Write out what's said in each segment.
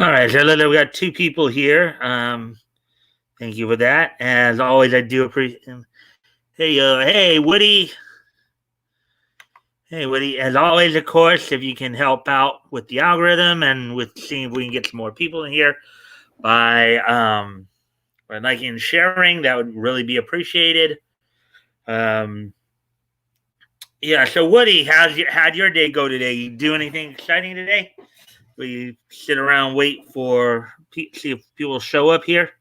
All right, so we got two people here. Thank you for that. As always, I do appreciate. Hey, Woody. Hey, Woody. As always, of course, if you can help out with the algorithm and with seeing if we can get some more people in here by liking and sharing, that would really be appreciated. Um, yeah. So, Woody, how'd your day go today? You do anything exciting today? Will you sit around wait for see if people show up here?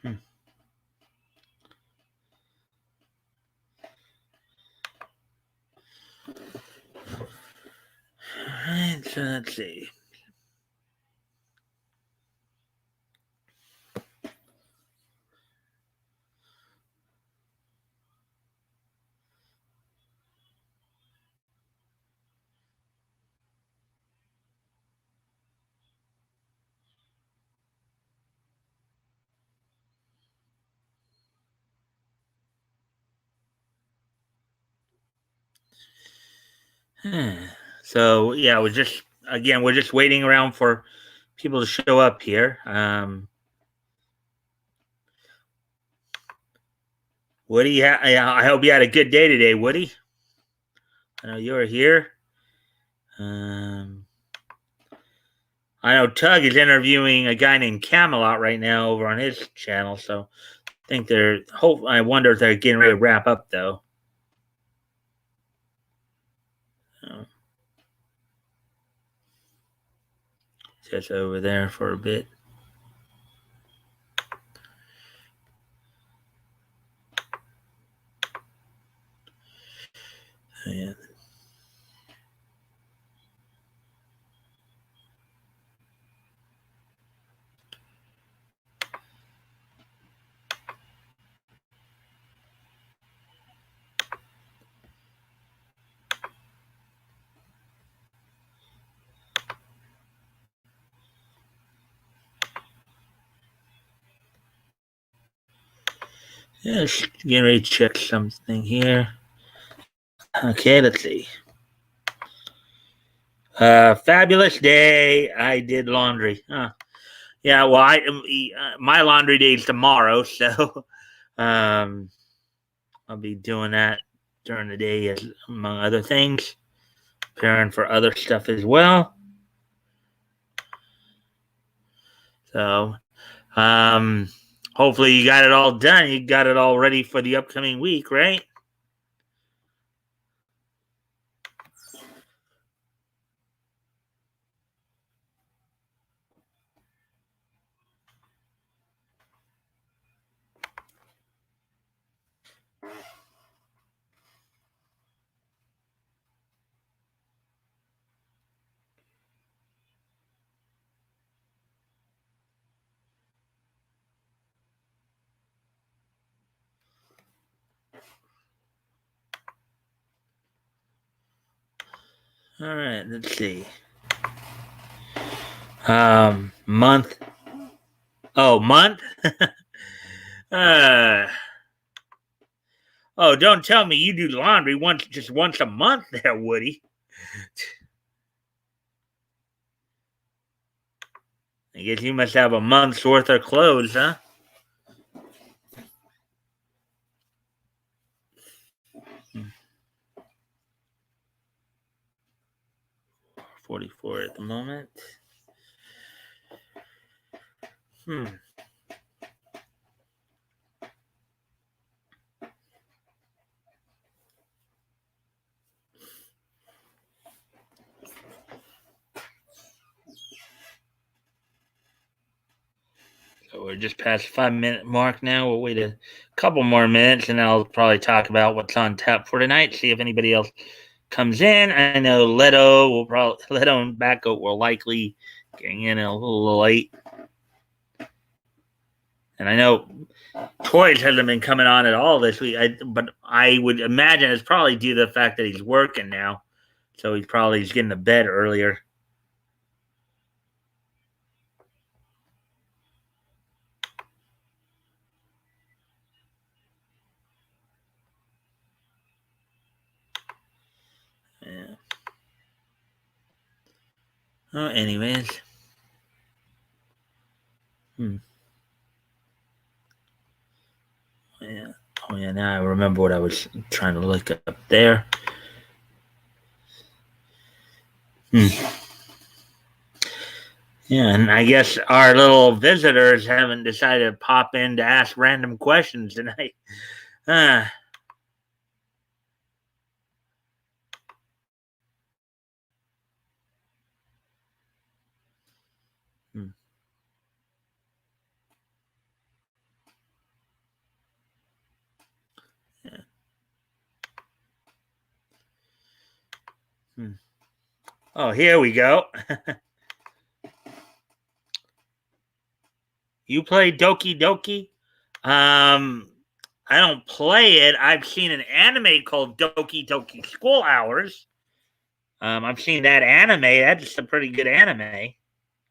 Hmm. All right, so let's see. So yeah, we're just waiting around for people to show up here. Woody, I hope you had a good day today, Woody. I know you were here. Um, I know Tug is interviewing a guy named Camelot right now over on his channel. So I think they're hope. I wonder if they're getting ready to wrap up though. So, just over there for a bit. Yeah. Just getting ready to check something here. Okay, let's see. Fabulous day. I did laundry. Huh. Yeah, well, my laundry day is tomorrow, so um, I'll be doing that during the day, as among other things, preparing for other stuff as well. So, um, hopefully, you got it all done. You got it all ready for the upcoming week, right? All right, let's see. Month. Oh, month. uh, oh, don't tell me you do laundry once a month, there, Woody. I guess you must have a month's worth of clothes, huh? 44 at the moment. Hmm. So we're just past 5 minute mark now. We'll wait a couple more minutes and I'll probably talk about what's on tap for tonight. See if anybody else comes in. I know Leto and Backo will likely getting in a little late. And I know Toys hasn't been coming on at all this week, but I would imagine it's probably due to the fact that he's working now. So he's getting to bed earlier. Yeah. Oh, anyways. Yeah. Oh, yeah. Now I remember what I was trying to look up there. Yeah, and I guess our little visitors haven't decided to pop in to ask random questions tonight. Uh, hmm. Yeah. Hmm. Oh, here we go. You play Doki Doki? I don't play it. I've seen an anime called Doki Doki School Hours. I've seen that anime. That's a pretty good anime.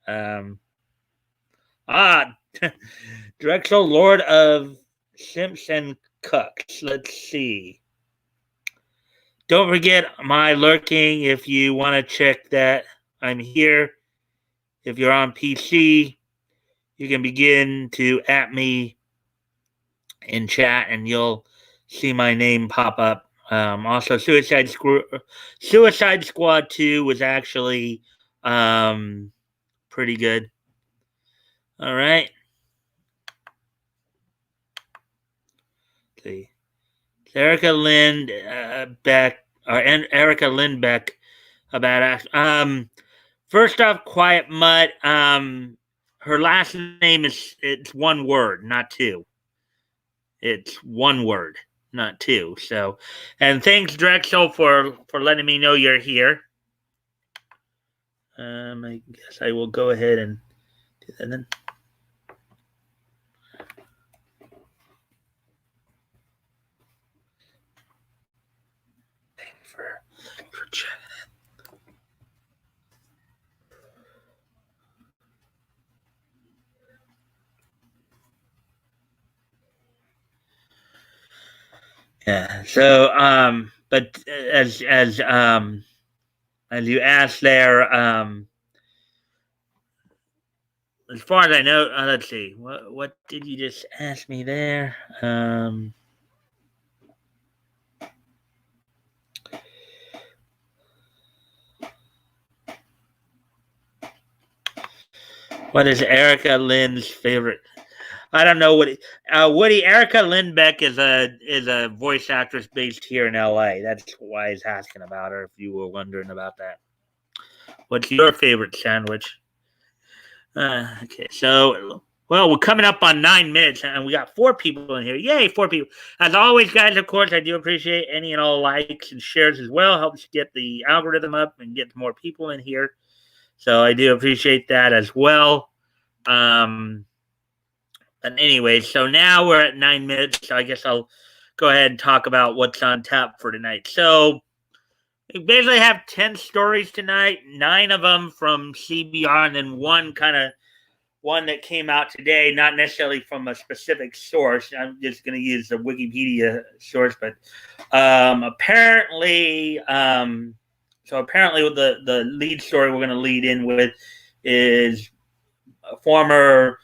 Um, ah, Drexel, Lord of Simpson Cooks. Let's see. Don't forget my lurking if you want to check that I'm here. If you're on PC, you can begin to at me in chat and you'll see my name pop up. Also, Suicide Squad 2 was actually pretty good. All right. Let's see. Erica Lynn Beck or Erica Lindbeck about first off, Quiet Mutt. Her last name it's one word, not two. It's one word, not two. So, and thanks Drexel for letting me know you're here. I guess I will go ahead and do that then. Thank you for checking. Yeah. So, but as you asked there, as far as I know, let's see, what did you just ask me there? What is Erica Lynn's favorite? I don't know what Woody. Erica Lindbeck is a voice actress based here in L.A. That's why he's asking about her. If you were wondering about that, what's your favorite sandwich? Okay, so well, we're coming up on 9 minutes, and we got 4 people in here. Yay, 4 people! As always, guys. Of course, I do appreciate any and all likes and shares as well. Helps get the algorithm up and get more people in here. So I do appreciate that as well. And anyway, so now we're at 9 minutes. So I guess I'll go ahead and talk about what's on tap for tonight. So we basically have 10 stories tonight, 9 of them from CBR, and then one that came out today, not necessarily from a specific source. I'm just going to use the Wikipedia source, but apparently, apparently the lead story we're going to lead in with is a former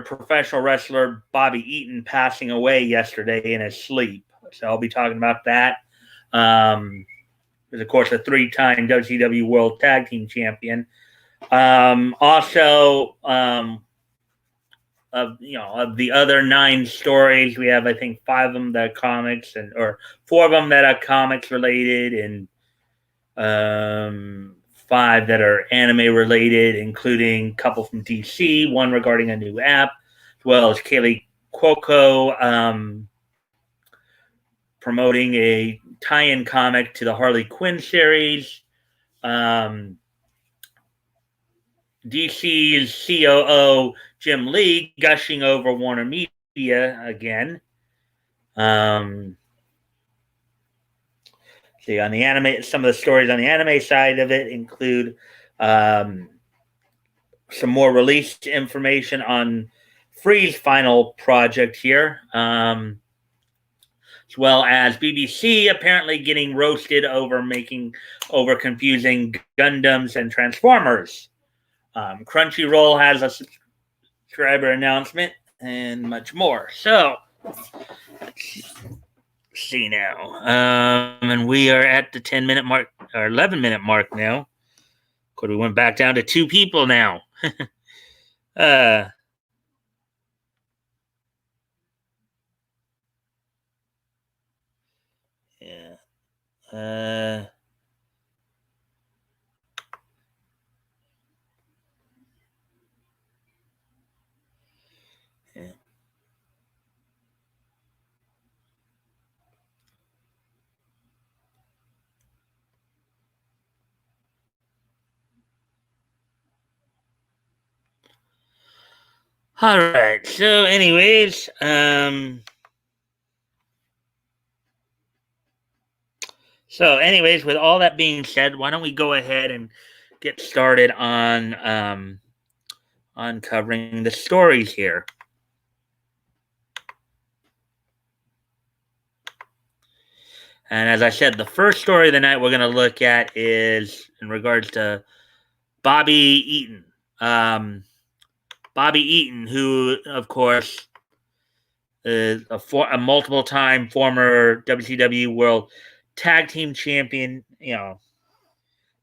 professional wrestler Bobby Eaton passing away yesterday in his sleep. So I'll be talking about that. He's of course a 3-time WCW World Tag Team Champion. Also, of the other 9 stories, we have I think 5 of them that are comics or 4 of them that are comics related, and 5 that are anime related, including a couple from DC, one regarding a new app, as well as Kaylee Cuoco promoting a tie-in comic to the Harley Quinn series. DC's COO Jim Lee gushing over Warner Media again. See, on the anime, some of the stories on the anime side of it include um, some more released information on Free's final project here, as well as BBC apparently getting roasted over confusing Gundams and Transformers. Crunchyroll has a subscriber announcement and much more. So, let's see now. And we are at the 10-minute mark, or 11-minute mark now. Of course, we went back down to 2 people now. uh, yeah. Uh, yeah. All right. So, anyways, with all that being said, why don't we go ahead and get started on covering the stories here. And as I said, the first story of the night we're going to look at is in regards to Bobby Eaton. Bobby Eaton, who, of course, is a multiple-time former WCW World Tag Team Champion,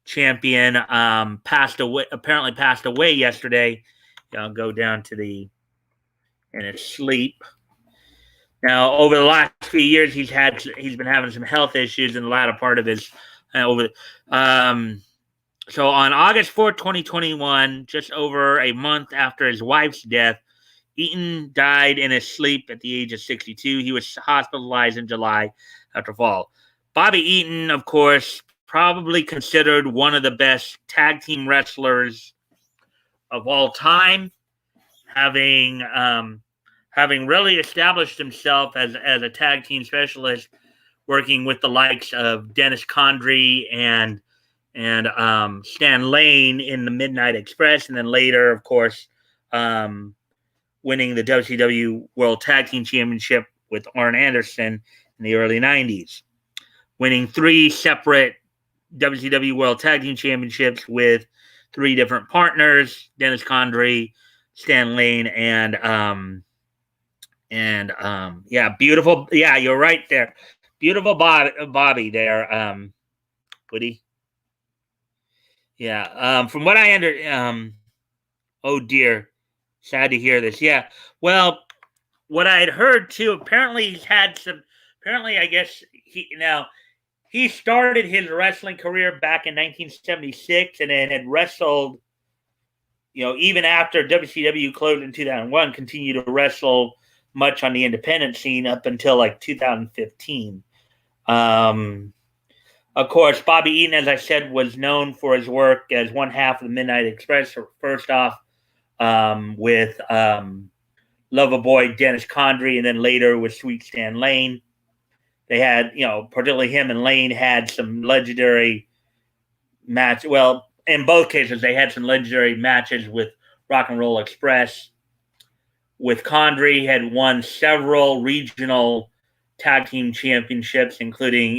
apparently passed away yesterday. I'll go down to in his sleep. Now, over the last few years, he's been having some health issues in the latter part of his over. So on August 4th, 2021, just over a month after his wife's death, Eaton died in his sleep at the age of 62. He was hospitalized in July after fall. Bobby Eaton, of course, probably considered one of the best tag team wrestlers of all time, having really established himself as a tag team specialist, working with the likes of Dennis Condrey and Stan Lane in the Midnight Express, and then later, of course, winning the WCW World Tag Team Championship with Arn Anderson in the early 90s, winning 3 separate WCW World Tag Team Championships with 3 different partners: Dennis Condrey, Stan Lane, and beautiful. Yeah, you're right there. Beautiful Bobby there, Woody. Yeah. From what I oh dear, sad to hear this. Yeah. Well, what I had heard too. Apparently, he's had some. Apparently, I guess he started his wrestling career back in 1976, and then had wrestled. Even after WCW closed in 2001, continued to wrestle much on the independent scene up until like 2015. Of course, Bobby Eaton, as I said, was known for his work as one half of the Midnight Express. First off, with Loverboy Dennis Condrey, and then later with Sweet Stan Lane. They had, particularly him and Lane had some legendary match. Well, in both cases, they had some legendary matches with Rock and Roll Express. With Condrey, had won several regional tag team championships, including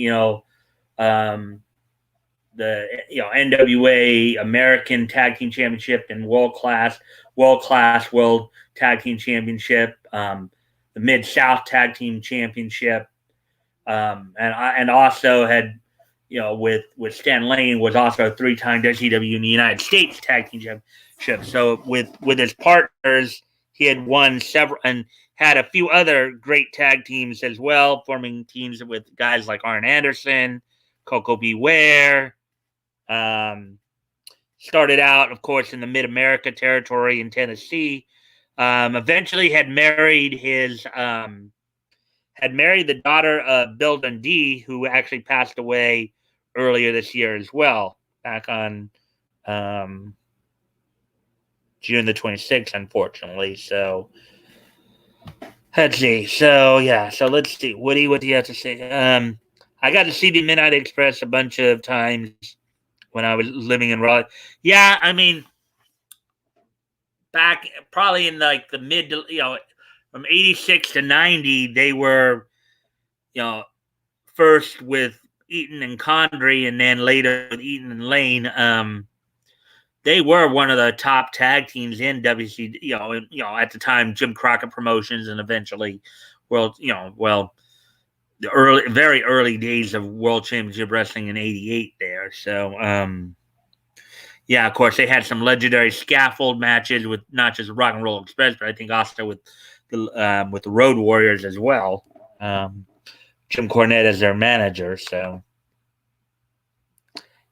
the NWA American Tag Team Championship and World Class World Tag Team Championship, the Mid South Tag Team Championship, and also had with Stan Lane was also a 3-time WCW in the United States Tag Team Championship. So with his partners, he had won several and had a few other great tag teams as well, forming teams with guys like Arn Anderson, Coco Beware. Started out, of course, in the Mid-America territory in Tennessee. Eventually had married the daughter of Bill Dundee, who actually passed away earlier this year as well, back on June the 26th, unfortunately. So let's see. So yeah. So let's see. Woody, what do you have to say? I got to see the Midnight Express a bunch of times when I was living in Raleigh. Yeah, I mean, back probably in like the mid, from 86 to 90, they were, you know, first with Eaton and Condrey, and then later with Eaton and Lane. They were one of the top tag teams in WC, at the time, Jim Crockett Promotions, and eventually, the very early days of World Championship Wrestling in '88. There, so yeah, of course, they had some legendary scaffold matches with not just Rock and Roll Express, but I think also with the Road Warriors as well. Jim Cornette as their manager, so.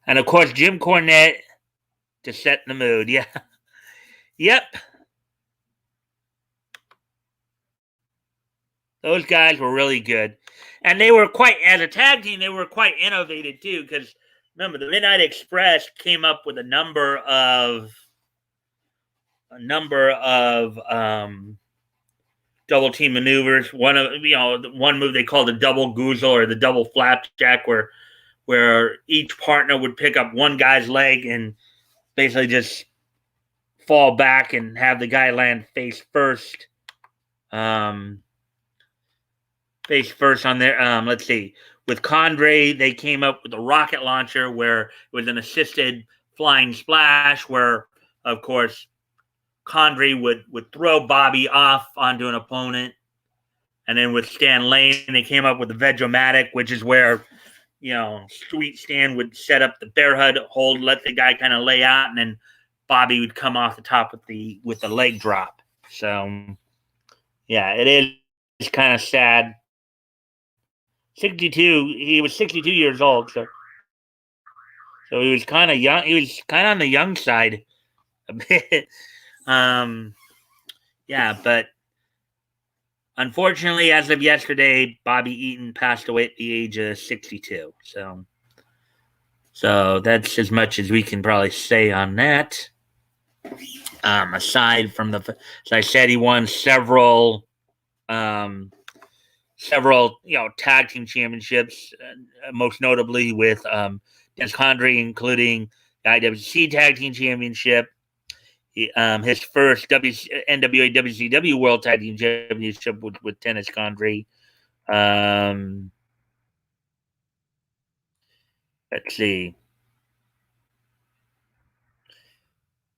And of course, Jim Cornette to set the mood. Yeah. Yep. Those guys were really good. And they were quite, as a tag team, they were quite innovative too. Because remember, the Midnight Express came up with a number of double team maneuvers. One move they called the double goozle or the double flapjack, where each partner would pick up one guy's leg and basically just fall back and have the guy land face first. Face first on there. Let's see. With Condrey, they came up with a rocket launcher where it was an assisted flying splash, where, of course, Condrey would throw Bobby off onto an opponent. And then with Stan Lane, they came up with the Veg-O-Matic, which is where, Sweet Stan would set up the bear hug hold, let the guy kind of lay out, and then Bobby would come off the top with the leg drop. So, yeah, it is kind of sad. 62. He was 62 years old, so he was kind of young. He was kind of on the young side a bit. Yeah, but unfortunately, as of yesterday, Bobby Eaton passed away at the age of 62. So that's as much as we can probably say on that. Aside from as I said, he won several tag team championships, most notably with Dennis Condrey, including the IWC Tag Team Championship, his first NWA WCW World Tag Team Championship with Dennis Condrey. Let's see.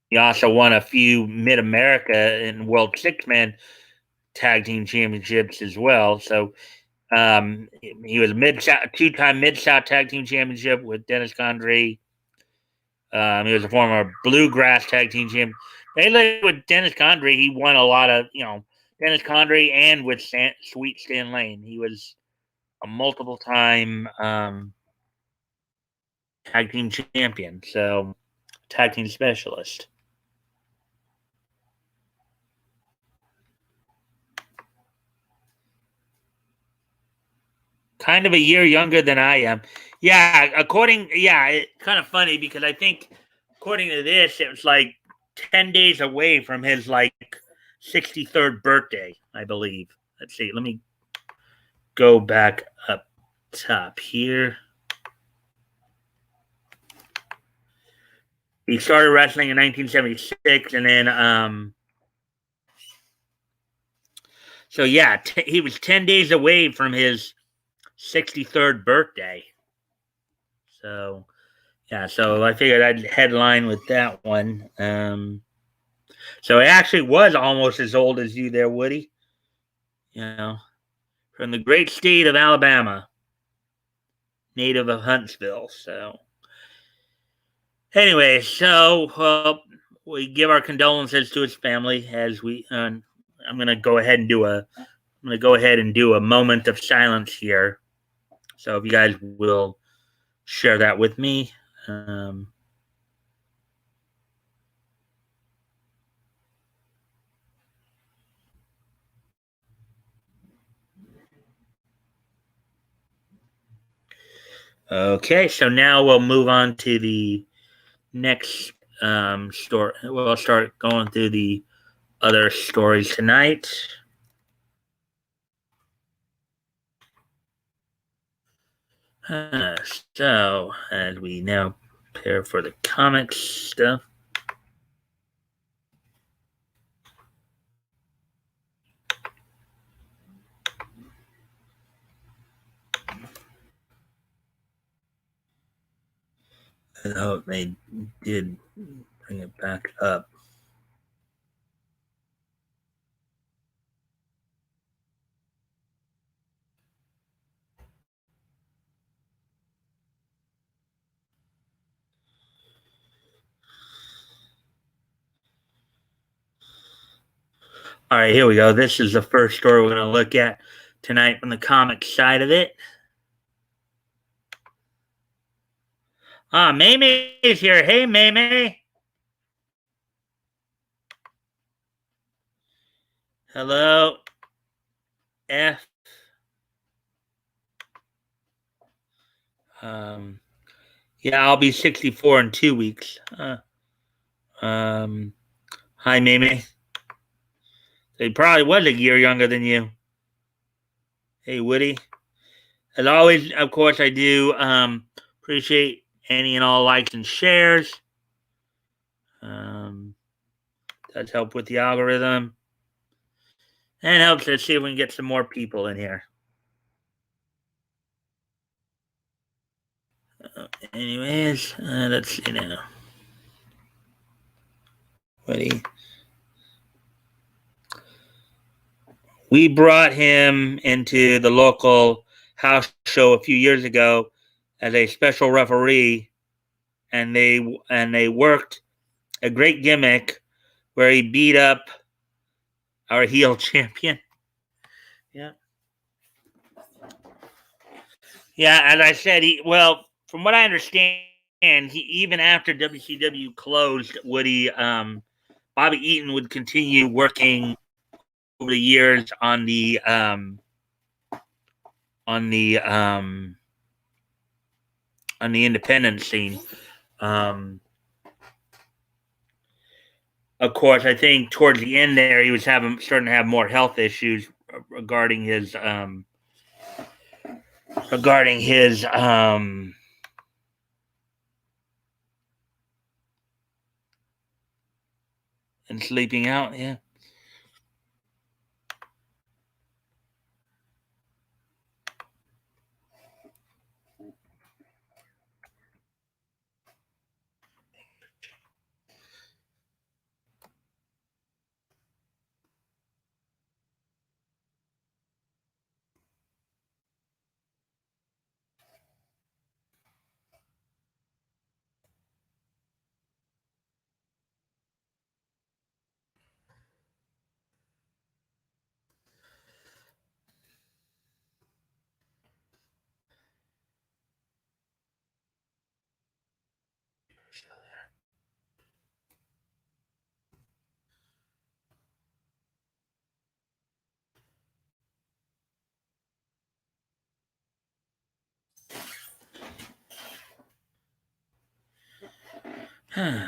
He also won a few Mid America and World Six Man Tag Team Championships as well. So he was two-time Mid-South Tag Team Championship with Dennis Condrey. He was a former Bluegrass Tag Team champion. Mainly with Dennis Condrey, he won a lot of, Dennis Condrey and with Sweet Stan Lane. He was a multiple-time tag team champion, so tag team specialist. Kind of a year younger than I am. Yeah, it's kind of funny because I think according to this, it was like 10 days away from his 63rd birthday, I believe. Let's see. Let me go back up top here. He started wrestling in 1976, and then so yeah, he was 10 days away from his 63rd birthday. So yeah, so I figured I'd headline with that one. So it actually was almost as old as you there, Woody. From the great state of Alabama, native of Huntsville. So anyway, we give our condolences to his family as we. I'm going to go ahead and do a moment of silence here. So if you guys will share that with me. Okay, so now we'll move on to the next story. We'll start going through the other stories tonight. So, as we now prepare for the comics stuff. I hope they did bring it back up. All right, here we go. This is the first story we're going to look at tonight from the comic side of it. Mamie is here. Hey, Mamie. Hello, F. Yeah, I'll be 64 in 2 weeks. Hi, Mamie. He probably was a year younger than you. Hey, Woody. As always, of course, I do appreciate any and all likes and shares. Does help with the algorithm. And helps us see if we can get some more people in here. Anyways, let's see now. Woody. We brought him into the local house show a few years ago as a special referee, and they worked a great gimmick where he beat up our heel champion. Yeah. Yeah, as I said, from what I understand, he even after WCW closed, Woody Bobby Eaton would continue working over the years on the um, on the independent scene. Um, of course, I think towards the end there, he was starting to have more health issues regarding his and sleeping out. Yeah. All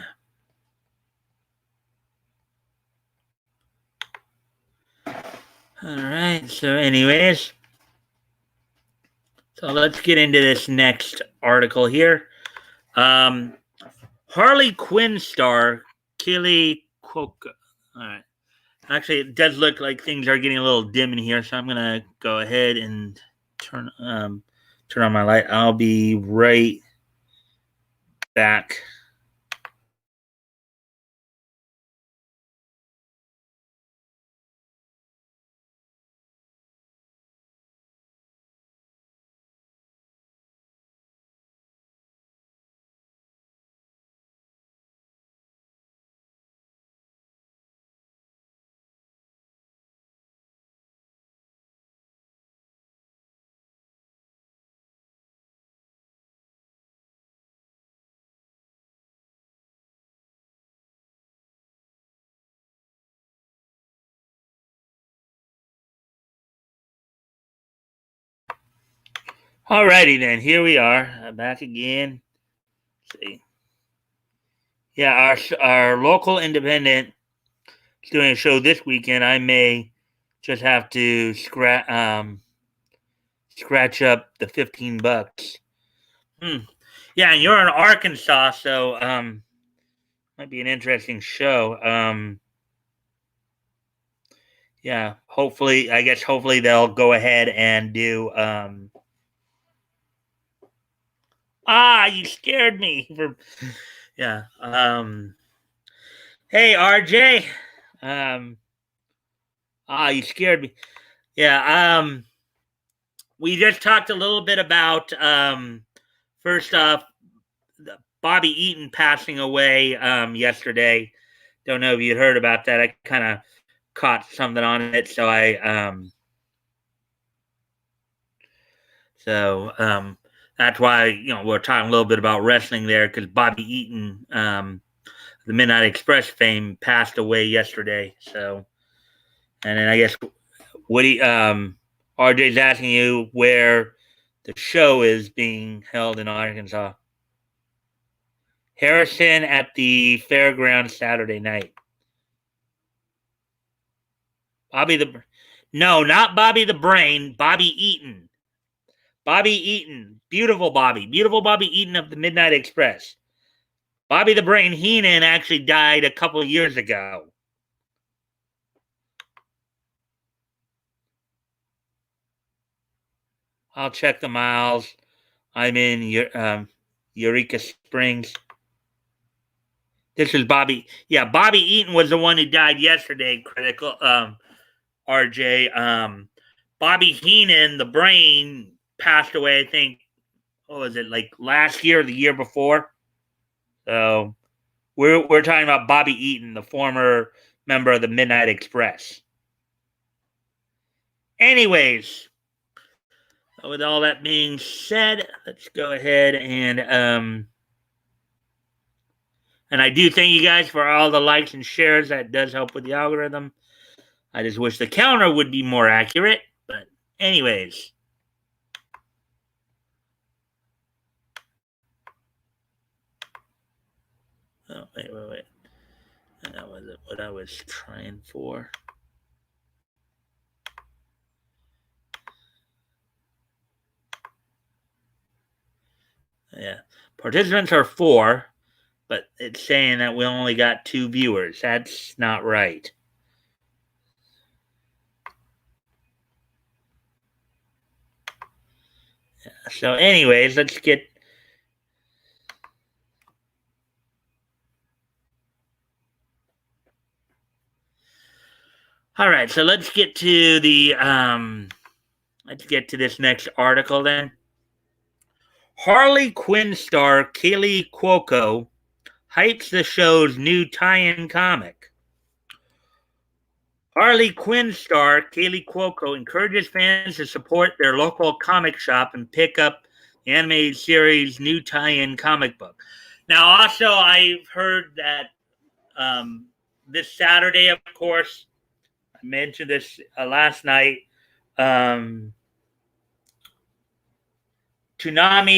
right. So, anyways, so let's get into this next article here. Harley Quinn star Kelly Cuoco. All right. Actually, it does look like things are getting a little dim in here, so I'm gonna go ahead and turn on my light. I'll be right back. Alrighty then, here we are, back again. Let's see. Yeah, our local independent is doing a show this weekend. I may just have to scratch up the $15. Hmm. Yeah, and you're in Arkansas, so might be an interesting show. Yeah, hopefully, I guess hopefully they'll go ahead and do. You scared me. Yeah. Hey, RJ. Um. You scared me. Yeah. We just talked a little bit about first off, Bobby Eaton passing away yesterday. Don't know if you heard about that. I kind of caught something on it, so that's why we're talking a little bit about wrestling there because Bobby Eaton, the Midnight Express fame, passed away yesterday. So, and then I guess Woody, RJ's asking you where the show is being held in Arkansas. Harrison at the fairgrounds Saturday night. No, not Bobby the Brain, Bobby Eaton. Bobby Eaton, beautiful Bobby Eaton of the Midnight Express. Bobby the Brain Heenan actually died a couple of years ago. I'll check the miles. I'm in Eureka Springs. This is Bobby. Yeah, Bobby Eaton was the one who died yesterday. Critical. RJ. Bobby Heenan, the Brain, passed away. I think. What was it, like last year or the year before? So we're talking about Bobby Eaton, the former member of the Midnight Express. Anyways, with all that being said, let's go ahead and I do thank you guys for all the likes and shares. That does help with the algorithm. I just wish the counter would be more accurate. But anyways. Oh, wait. That wasn't what I was trying for. Yeah. Participants are 4, but it's saying that we only got 2 viewers. That's not right. Yeah. So anyways, let's get all right, so let's get to this next article then. Harley Quinn star Kaylee Cuoco hypes the show's new tie-in comic. Harley Quinn star Kaylee Cuoco encourages fans to support their local comic shop and pick up the animated series' new tie-in comic book. Now, also, I've heard that this Saturday, of course, I mentioned this last night. Toonami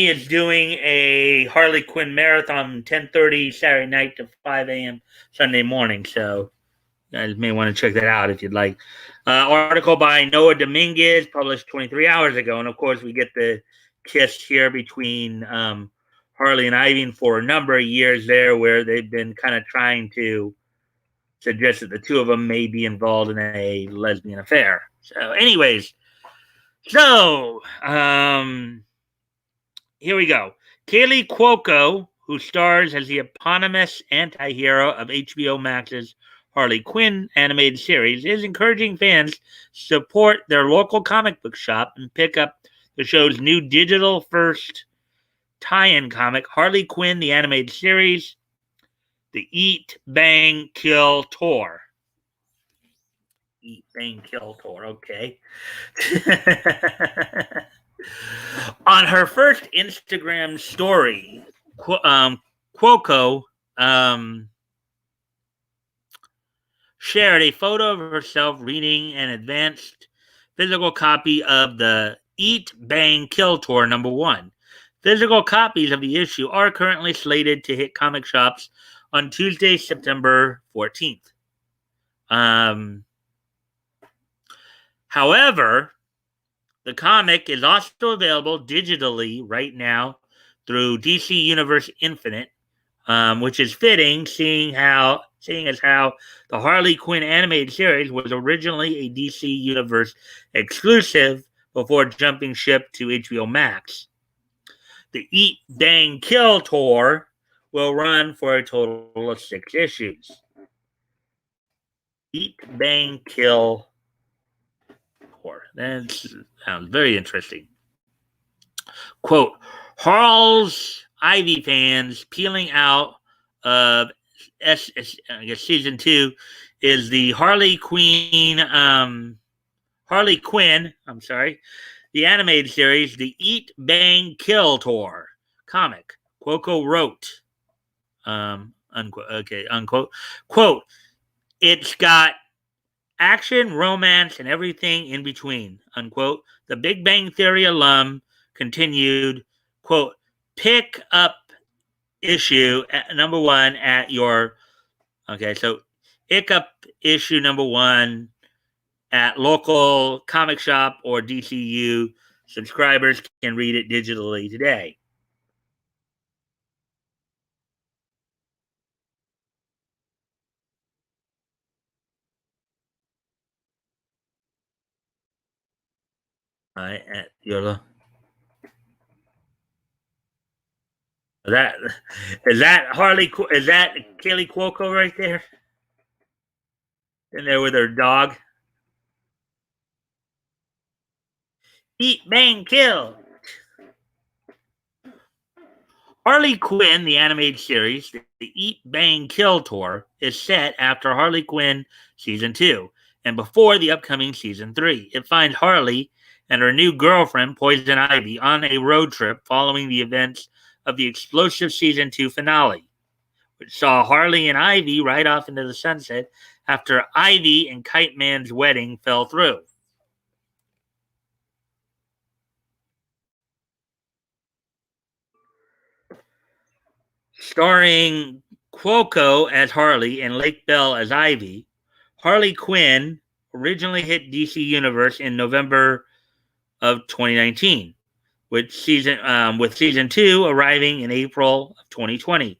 is doing a Harley Quinn marathon 10:30 Saturday night to 5 a.m. Sunday morning. So you guys may want to check that out if you'd like. Article by Noah Dominguez, published 23 hours ago. And of course, we get the kiss here between Harley and Ivy for a number of years there, where they've been kind of trying to suggest that the two of them may be involved in a lesbian affair. So, anyways, here we go. Kaylee Cuoco, who stars as the eponymous anti-hero of HBO Max's Harley Quinn animated series, is encouraging fans to support their local comic book shop and pick up the show's new digital-first tie-in comic, Harley Quinn, the animated series, the Eat, Bang, Kill Tour. Eat, Bang, Kill Tour, okay. On her first Instagram story, Cuoco shared a photo of herself reading an advanced physical copy of the Eat, Bang, Kill Tour #1. Physical copies of the issue are currently slated to hit comic shops on Tuesday, September 14th. However, the comic is also available digitally right now through DC Universe Infinite, which is fitting, seeing as how the Harley Quinn animated series was originally a DC Universe exclusive before jumping ship to HBO Max. The Eat, Bang, Kill tour will run for a total of 6 issues. Eat, Bang, Kill tour. That sounds very interesting. Quote, Harl's Ivy fans peeling out of I guess season 2 is the Harley Quinn, I'm sorry, the animated series, the Eat, Bang, Kill tour comic. Cuoco wrote, unquote, okay, unquote, quote, it's got action, romance, and everything in between, unquote. The Big Bang Theory alum continued, quote, pick up issue at number 1 at your, okay, so pick up issue number 1 at local comic shop or DCU. Subscribers can read it digitally today. At your that Harley is that Kaylee Cuoco right there in there with her dog. Eat, bang, kill. Harley Quinn, the animated series, the Eat, Bang, Kill tour, is set after Harley Quinn season 2 and before the upcoming season 3. It finds Harley and her new girlfriend, Poison Ivy, on a road trip following the events of the explosive season 2 finale, which saw Harley and Ivy ride off into the sunset after Ivy and Kite Man's wedding fell through. Starring Cuoco as Harley and Lake Bell as Ivy, Harley Quinn originally hit DC Universe in November of 2019, with season 2 arriving in April of 2020.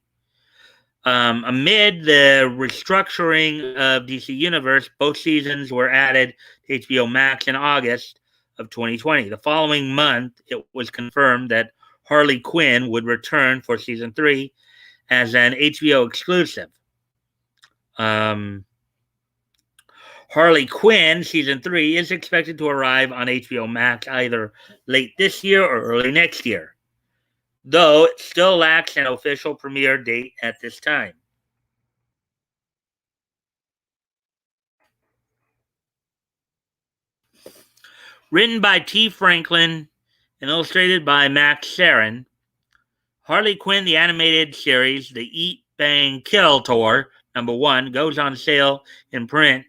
Amid the restructuring of DC Universe, both seasons were added to HBO Max in August of 2020. The following month, it was confirmed that Harley Quinn would return for season 3 as an HBO exclusive. Harley Quinn season 3 is expected to arrive on HBO Max either late this year or early next year, though it still lacks an official premiere date at this time. Written by T. Franklin and illustrated by Max Sarin, Harley Quinn, the animated series, the Eat, Bang, Kill tour, number 1, goes on sale in print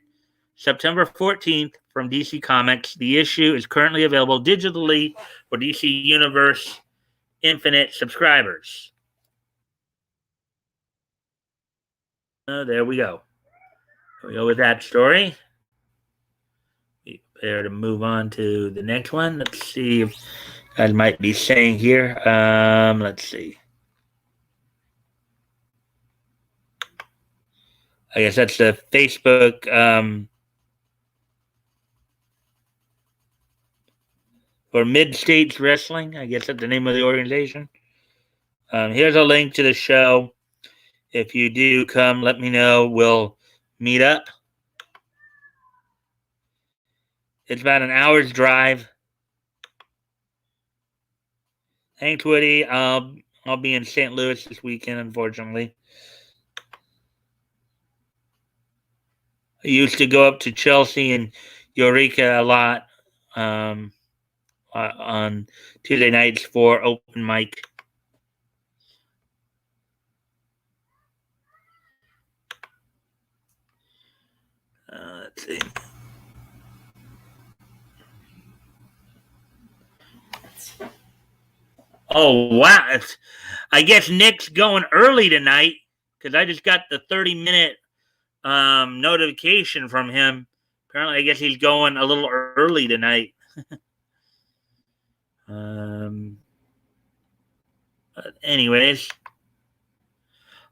September 14th from DC Comics. The issue is currently available digitally for DC Universe Infinite subscribers. There we go. There we go with that story. Be prepared to move on to the next one. Let's see if I might be saying here. Let's see. I guess that's the Facebook for Mid States Wrestling. I guess that's the name of the organization. Here's a link to the show. If you do come, let me know. We'll meet up. It's about an hour's drive. Thanks, Woody. I'll be in St. Louis this weekend, unfortunately. I used to go up to Chelsea and Eureka a lot on Tuesday nights for open mic. Let's see. Oh, wow. I guess Nick's going early tonight because I just got the 30-minute notification from him. Apparently, I guess he's going a little early tonight. um, Anyways,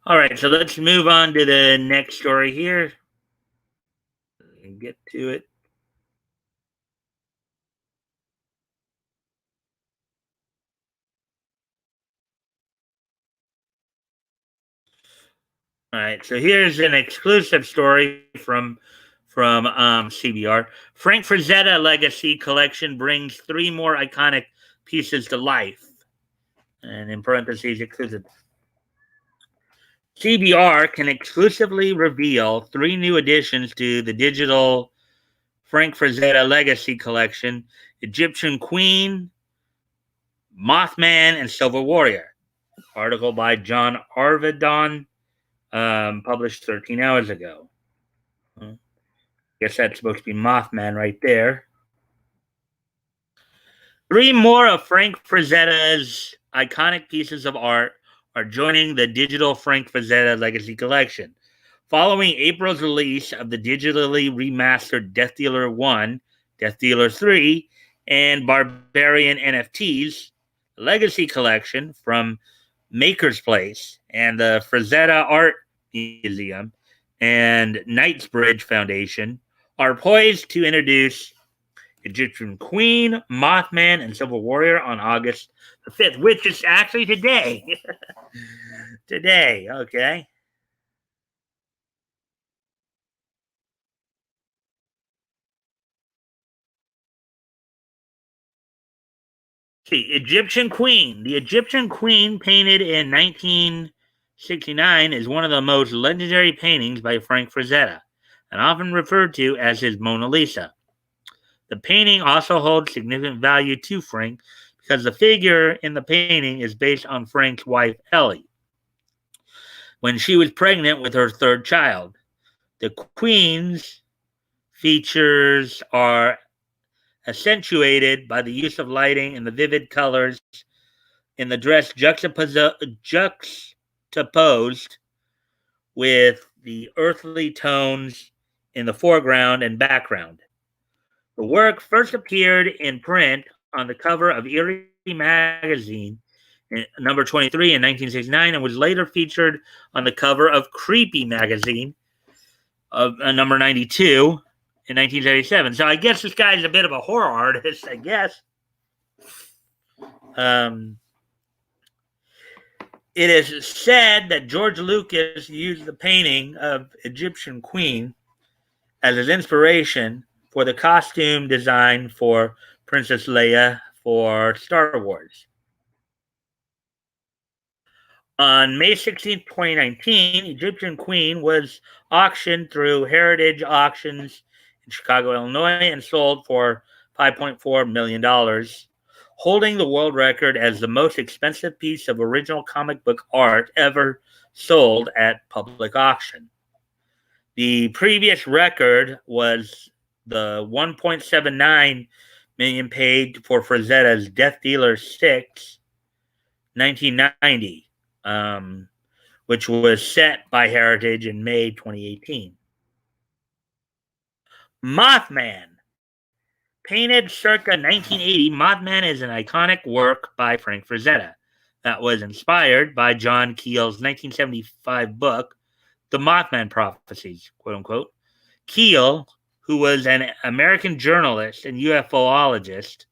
all right. So let's move on to the next story here and get to it. All right. So here's an exclusive story from CBR. Frank Frazetta Legacy Collection brings 3 more iconic pieces to life. And in parentheses, exclusive. CBR can exclusively reveal 3 new additions to the digital Frank Frazetta Legacy Collection: Egyptian Queen, Mothman, and Silver Warrior. Article by John Arvidon, published 13 hours ago. Guess that's supposed to be Mothman right there. 3 more of Frank Frazetta's iconic pieces of art are joining the digital Frank Frazetta Legacy Collection. Following April's release of the digitally remastered Death Dealer 1, Death Dealer 3, and Barbarian NFTs, the Legacy Collection from Maker's Place and the Frazetta Art Museum and Knightsbridge Foundation are poised to introduce Egyptian Queen, Mothman, and Silver Warrior on August the 5th, which is actually today. Today, okay. See, Egyptian Queen. The Egyptian Queen, painted in 1969, is one of the most legendary paintings by Frank Frazetta, and often referred to as his Mona Lisa. The painting also holds significant value to Frank because the figure in the painting is based on Frank's wife, Ellie, when she was pregnant with her 3rd child. The Queen's features are accentuated by the use of lighting and the vivid colors in the dress, juxtaposed with the earthly tones in the foreground and background. The work first appeared in print on the cover of Eerie magazine, number 23 in 1969, and was later featured on the cover of Creepy magazine of number 92 in 1977. So I guess this guy's a bit of a horror artist, I guess. It is said that George Lucas used the painting of Egyptian Queen as his inspiration for the costume design for Princess Leia for Star Wars. On May 16, 2019, Egyptian Queen was auctioned through Heritage Auctions in Chicago, Illinois, and sold for $5.4 million, holding the world record as the most expensive piece of original comic book art ever sold at public auction. The previous record was the $1.79 million paid for Frazetta's Death Dealer 6, 1990. Which was set by Heritage in May 2018. Mothman. Painted circa 1980, Mothman is an iconic work by Frank Frazetta that was inspired by John Keel's 1975 book, The Mothman Prophecies, quote unquote. Keel, who was an American journalist and UFOologist,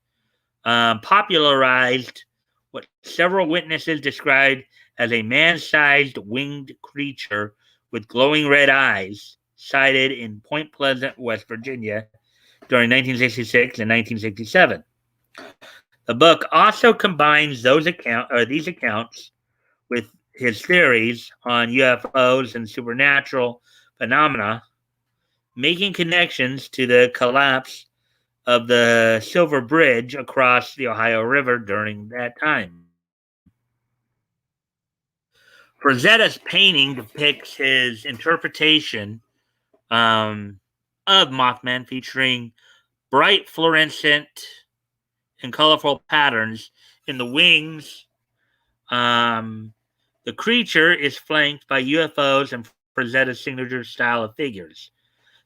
popularized what several witnesses described as a man-sized winged creature with glowing red eyes, sighted in Point Pleasant, West Virginia, during 1966 and 1967. The book also combines these accounts with his theories on UFOs and supernatural phenomena, making connections to the collapse of the Silver Bridge across the Ohio River during that time. Frazetta's painting depicts his interpretation of Mothman, featuring bright fluorescent and colorful patterns in the wings, the The creature is flanked by UFOs and Frazetta's signature style of figures.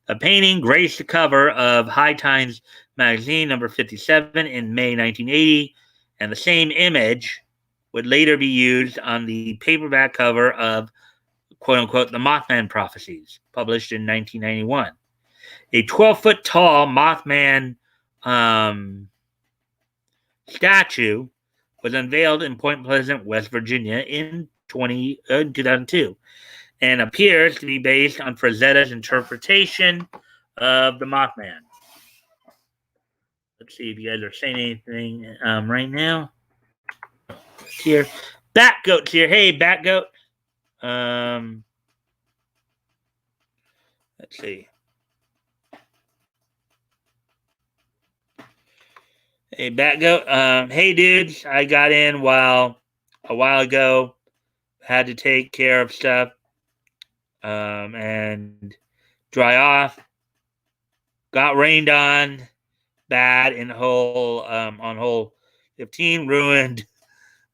The painting graced the cover of High Times magazine number 57 in May 1980, and the same image would later be used on the paperback cover of quote unquote the Mothman Prophecies, published in 1991. A 12-foot tall Mothman statue was unveiled in Point Pleasant, West Virginia in 2002 and appears to be based on Frazetta's interpretation of the Mothman. Let's see if you guys are saying anything right now. Here, Batgoat's here. Hey, Batgoat. Let's see. Hey, Batgoat. Hey, dudes. I got in a while ago. Had to take care of stuff and dry off. Got rained on bad in on hole 15. Ruined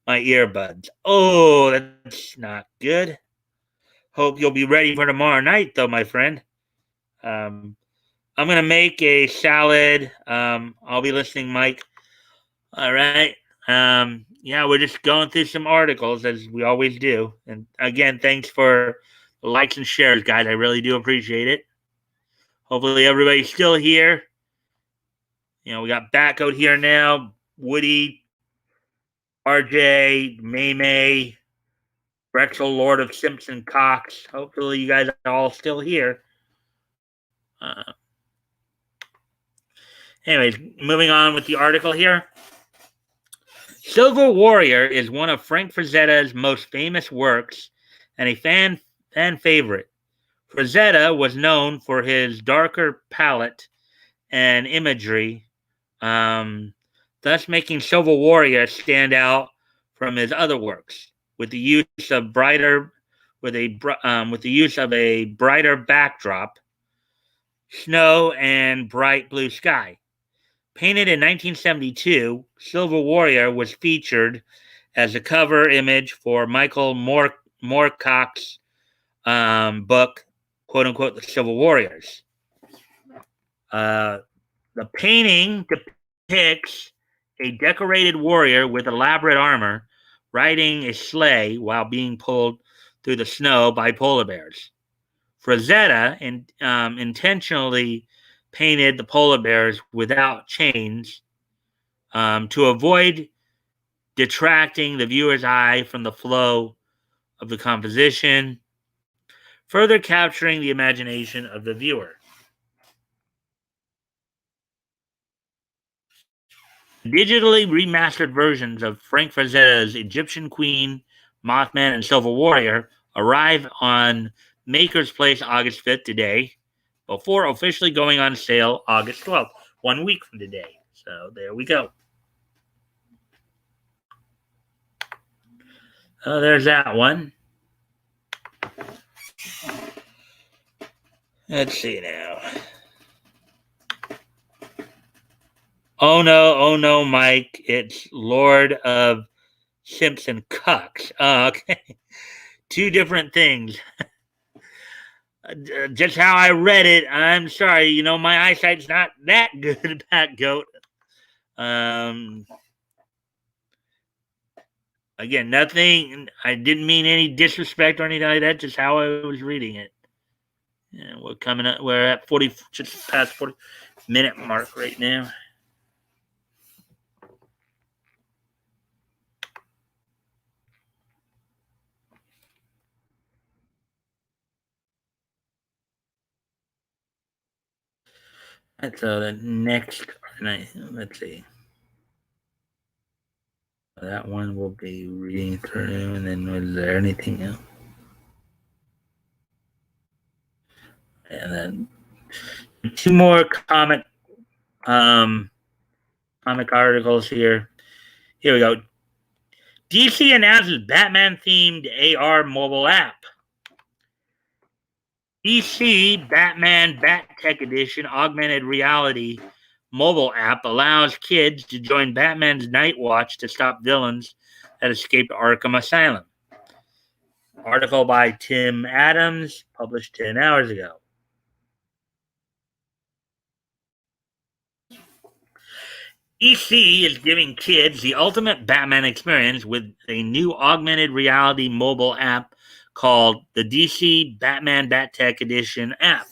my earbuds. Oh, that's not good. Hope you'll be ready for tomorrow night, though, my friend. I'm gonna make a salad. I'll be listening, Mike. All right. Yeah, we're just going through some articles as we always do. And again, thanks for the likes and shares, guys. I really do appreciate it. Hopefully everybody's still here. You know, we got Batcoat here now, Woody, RJ, May, Rexel, Lord of Simpson, Cox. Hopefully you guys are all still here. Anyways, moving on with the article here. Silver Warrior is one of Frank Frazetta's most famous works and a fan favorite. Frazetta was known for his darker palette and imagery, thus making Silver Warrior stand out from his other works with the use of a brighter backdrop, snow, and bright blue sky. Painted in 1972, Silver Warrior was featured as a cover image for Michael Moorcock's book, quote unquote, The Silver Warriors. The painting depicts a decorated warrior with elaborate armor riding a sleigh while being pulled through the snow by polar bears. Frazetta intentionally painted the polar bears without chains to avoid detracting the viewer's eye from the flow of the composition, further capturing the imagination of the viewer. Digitally remastered versions of Frank Frazetta's Egyptian Queen, Mothman, and Silver Warrior arrive on Maker's Place August 5th today, before officially going on sale August 12th, 1 week from today. So there we go. Oh, there's that one. Let's see now. Oh no, Mike. It's Lord of Simpson Cucks. Oh, okay. Two different things. Just how I read it, I'm sorry. You know, my eyesight's not that good, Batgoat. Again, nothing. I didn't mean any disrespect or anything like that. Just how I was reading it. Yeah, we're coming up. We're at 40, just past 40-minute mark right now. So the next, let's see. That one will be reading through, and then was there anything else? And then two more comic articles here. Here we go. DC announces Batman-themed AR mobile app. DC Batman BatTech Edition augmented reality mobile app allows kids to join Batman's Night Watch to stop villains that escaped Arkham Asylum. Article by Tim Adams, published 10 hours ago. DC is giving kids the ultimate Batman experience with a new augmented reality mobile app called the DC Batman Bat-Tech Edition app.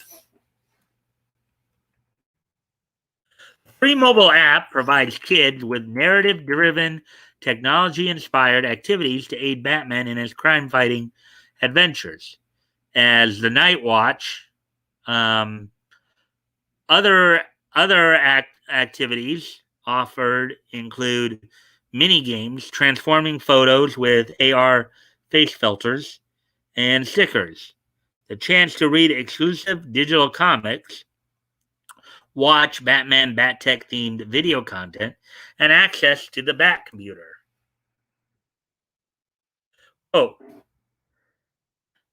The free mobile app provides kids with narrative-driven, technology-inspired activities to aid Batman in his crime-fighting adventures. As the Night Watch, um, other activities offered include mini games, transforming photos with AR face filters, and stickers. The chance to read exclusive digital comics, watch Batman Bat-Tech themed video content, and access to the Bat computer. Oh,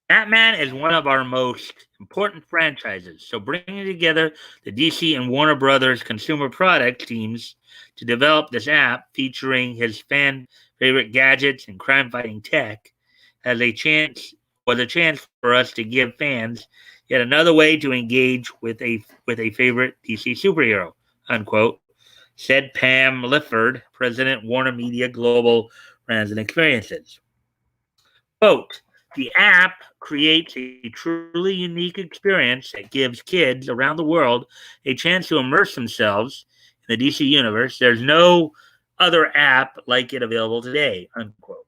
Batman is one of our most important franchises, so bringing together the DC and Warner Brothers consumer product teams to develop this app featuring his fan favorite gadgets and crime fighting tech has a chance was a chance for us to give fans yet another way to engage with a favorite DC superhero, unquote, said Pam Lifford, President Warner Media Global Brands and Experiences. Quote, the app creates a truly unique experience that gives kids around the world a chance to immerse themselves in the DC universe. There's no other app like it available today, unquote.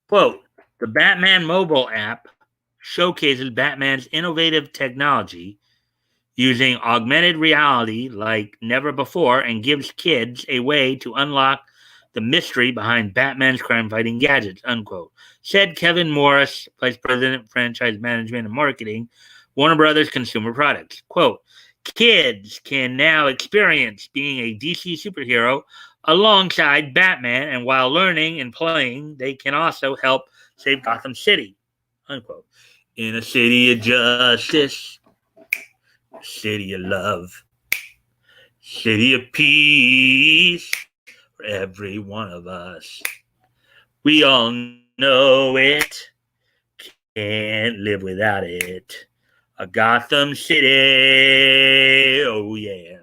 Quote, the Batman mobile app showcases Batman's innovative technology using augmented reality like never before and gives kids a way to unlock the mystery behind Batman's crime-fighting gadgets, unquote, said Kevin Morris, Vice President, Franchise Management and Marketing, Warner Brothers Consumer Products. Quote, kids can now experience being a DC superhero alongside Batman, and while learning and playing, they can also help save Gotham City, unquote. In a city of justice, city of love, city of peace for every one of us. We all know it, can't live without it. A Gotham City, oh yeah.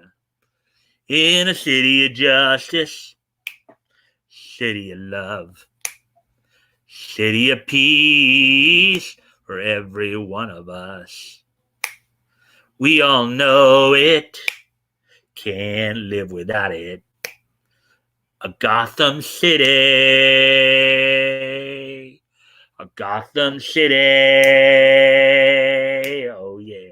In a city of justice, city of love, city of peace for every one of us. We all know it, can't live without it. A Gotham City, a Gotham City, oh yeah.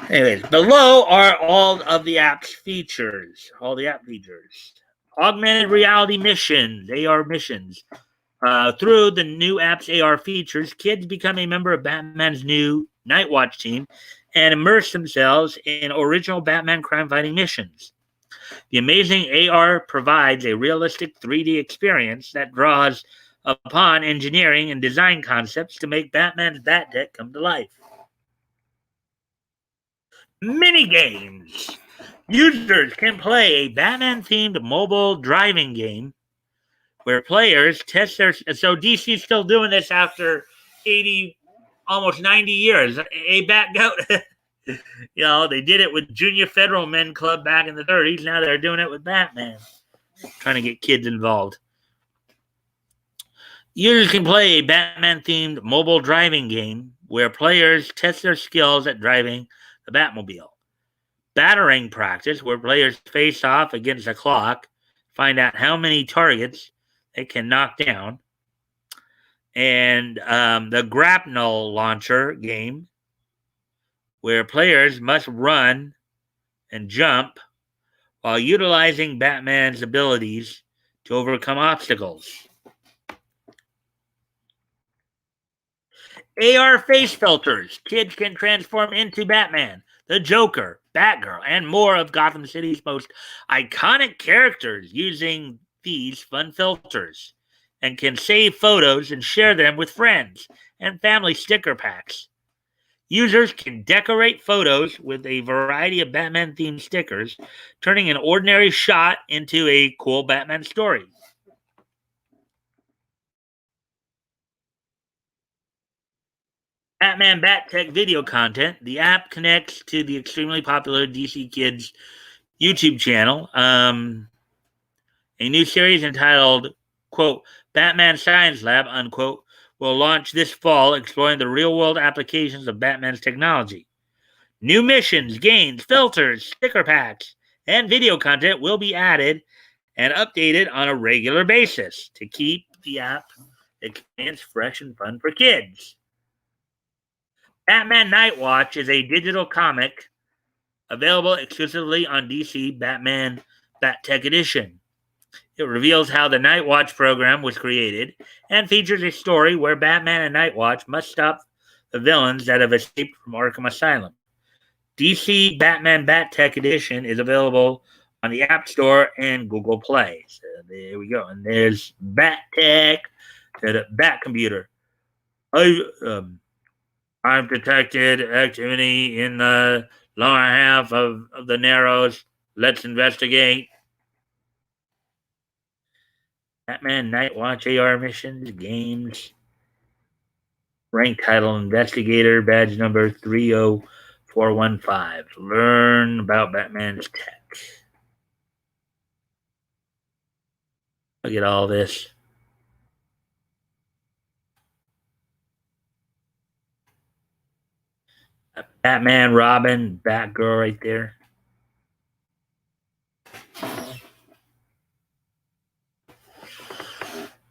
Anyways, below are all of the app's features, Augmented reality missions, AR missions. Through the new app's AR features, kids become a member of Batman's new Night Watch team and immerse themselves in original Batman crime-fighting missions. The amazing AR provides a realistic 3D experience that draws upon engineering and design concepts to make Batman's Bat-Tech come to life. Minigames. Users can play a Batman-themed mobile driving game where players test their... So DC's still doing this after 80, almost 90 years. A Bat Goat. They did it with Junior Federal Men Club back in the 30s. Now they're doing it with Batman. Trying to get kids involved. Users can play a Batman-themed mobile driving game where players test their skills at driving the Batmobile. Battering practice, where players face off against a clock, find out how many targets they can knock down. And the grapnel launcher game, where players must run and jump while utilizing Batman's abilities to overcome obstacles. AR face filters. Kids can transform into Batman, the Joker, Batgirl, and more of Gotham City's most iconic characters using these fun filters, and can save photos and share them with friends and family sticker packs. Users can decorate photos with a variety of Batman themed stickers, turning an ordinary shot into a cool Batman story. Batman Bat Tech video content. The app connects to the extremely popular DC Kids YouTube channel. A new series entitled, quote, Batman Science Lab, unquote, will launch this fall, exploring the real world applications of Batman's technology. New missions, games, filters, sticker packs, and video content will be added and updated on a regular basis to keep the app experience fresh and fun for kids. Batman Night Watch is a digital comic available exclusively on DC Batman Bat Tech Edition. It reveals how the Night Watch program was created and features a story where Batman and Night Watch must stop the villains that have escaped from Arkham Asylum. DC Batman Bat Tech Edition is available on the App Store and Google Play. So there we go. And there's Bat Tech, the Bat Computer. I've detected activity in the lower half of the Narrows. Let's investigate. Batman Night Watch AR missions, games. Rank title Investigator, badge number 30415. Learn about Batman's tech. Look at all this. Batman, Robin, Batgirl right there.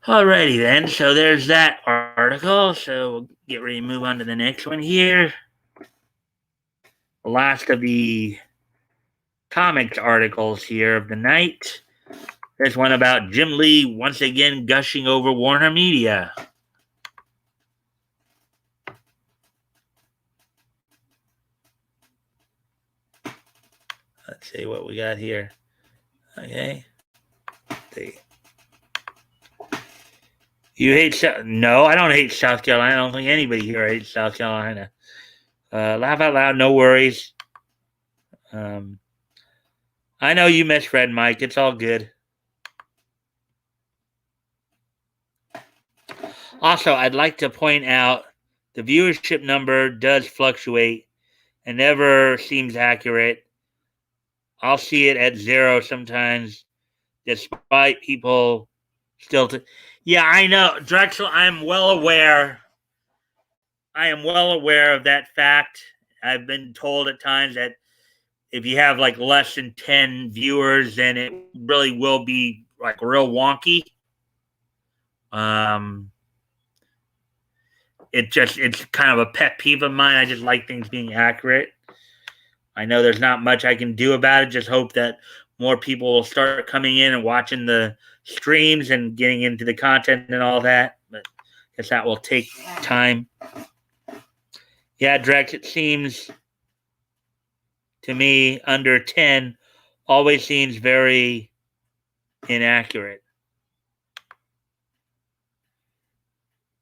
Alrighty then, so there's that article. So we'll get ready to move on to the next one here. The last of the comics articles here of the night. There's one about Jim Lee once again gushing over Warner Media. Let's see what we got here. Okay. You hate No, I don't hate South Carolina. I don't think anybody here hates South Carolina. Laugh out loud, no worries. I know you misread, Mike. It's all good. Also, I'd like to point out the viewership number does fluctuate and never seems accurate. I'll see it at 0 sometimes, despite people still. Yeah, I know, Drexel. I am well aware of that fact. I've been told at times that if you have like less than 10 viewers, then it really will be like real wonky. It's kind of a pet peeve of mine. I just like things being accurate. I know there's not much I can do about it. Just hope that more people will start coming in and watching the streams and getting into the content and all that. But I guess that will take time. Yeah, Drex, it seems to me under 10 always seems very inaccurate.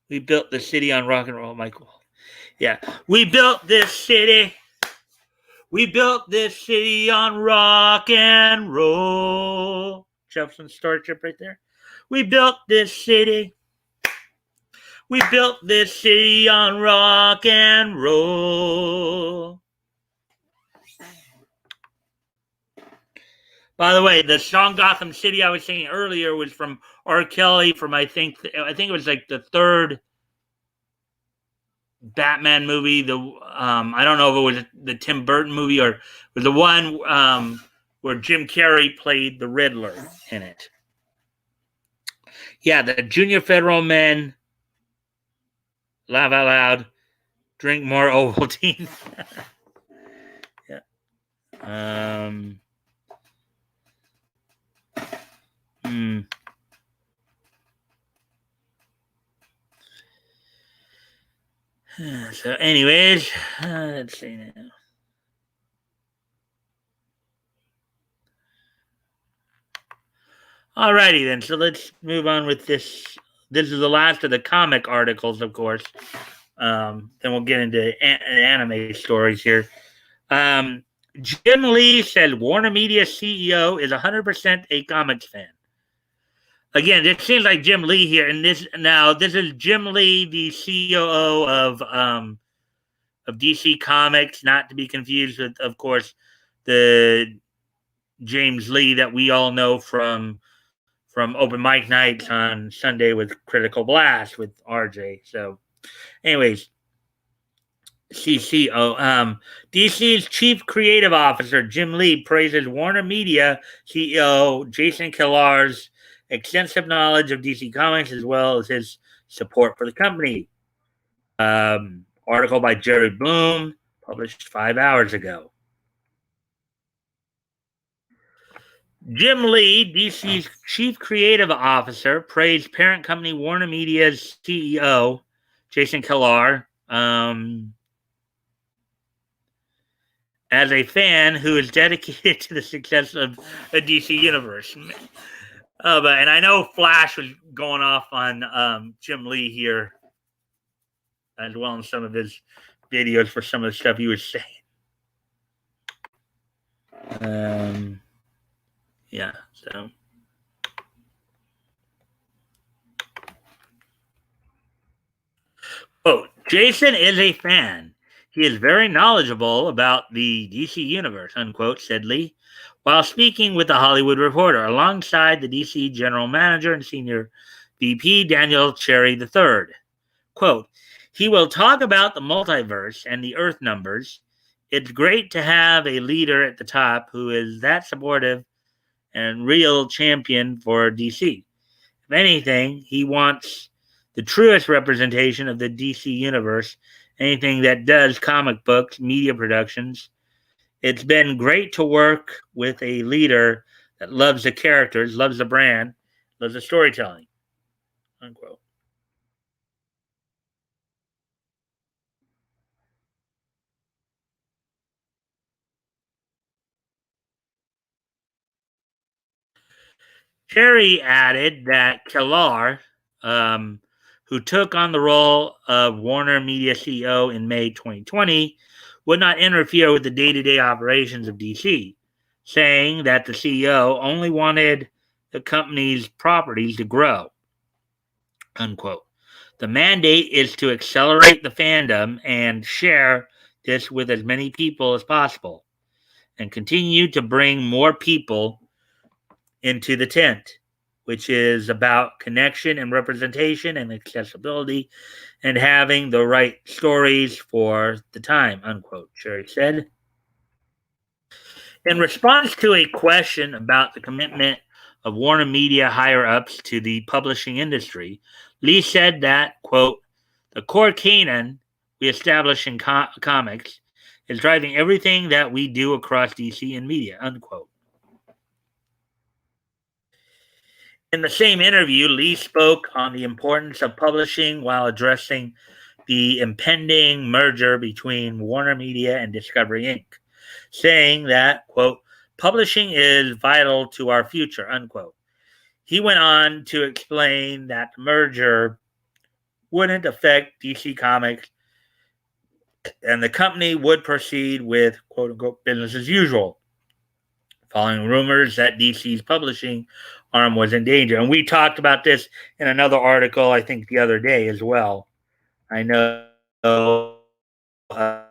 We built the city on rock and roll, Michael. Yeah, we built this city. We built this city on rock and roll. Jefferson Starship right there. We built this city. We built this city on rock and roll. By the way, the song Gotham City I was singing earlier was from R. Kelly from I think it was like the third Batman movie. I don't know if it was the Tim Burton movie or was the one where Jim Carrey played the Riddler in it. Yeah, the Junior Federal Men. Laugh out loud. Drink more Ovaltine. Yeah. So, anyways, let's see now. Alrighty then, so let's move on with this. This is the last of the comic articles, of course. Then we'll get into anime stories here. Jim Lee said Warner Media CEO is 100% a comics fan. Again, this seems like Jim Lee here, and this is Jim Lee, the COO of DC Comics, not to be confused with, of course, the James Lee that we all know from open mic nights on Sunday with Critical Blast with RJ. So, anyways, CCO. DC's Chief Creative Officer Jim Lee praises Warner Media CEO Jason Killar's extensive knowledge of DC Comics as well as his support for the company. Article by Jerry Bloom, published 5 hours ago. Jim Lee, DC's Chief Creative Officer, praised parent company Warner Media's CEO Jason Killar as a fan who is dedicated to the success of the DC universe. And I know Flash was going off on Jim Lee here as well in some of his videos for some of the stuff he was saying. Yeah, so. Oh, Jason is a fan. He is very knowledgeable about the DC universe, unquote, said Lee, while speaking with the Hollywood Reporter alongside the DC general manager and senior VP Daniel Cherry III. Quote, he will talk about the multiverse and the Earth numbers. It's great to have a leader at the top who is that supportive and real champion for DC. If anything, he wants the truest representation of the DC universe, anything that does comic books, media productions. It's been great to work with a leader that loves the characters, loves the brand, loves the storytelling, unquote. Cherry added that Killar, who took on the role of Warner Media CEO in May 2020, would not interfere with the day-to-day operations of DC, saying that the CEO only wanted the company's properties to grow, unquote. The mandate is to accelerate the fandom and share this with as many people as possible and continue to bring more people into the tent, which is about connection and representation and accessibility and having the right stories for the time, unquote, Cherry said. In response to a question about the commitment of Warner Media higher ups to the publishing industry, Lee said that, quote, the core canon we establish in comics is driving everything that we do across DC and media, unquote. In the same interview, Lee spoke on the importance of publishing while addressing the impending merger between Warner Media and Discovery Inc., saying that, quote, publishing is vital to our future, unquote. He went on to explain that the merger wouldn't affect DC Comics and the company would proceed with, quote unquote, business as usual, following rumors that DC's publishing arm was in danger. And we talked about this in another article, I think, the other day as well. I know I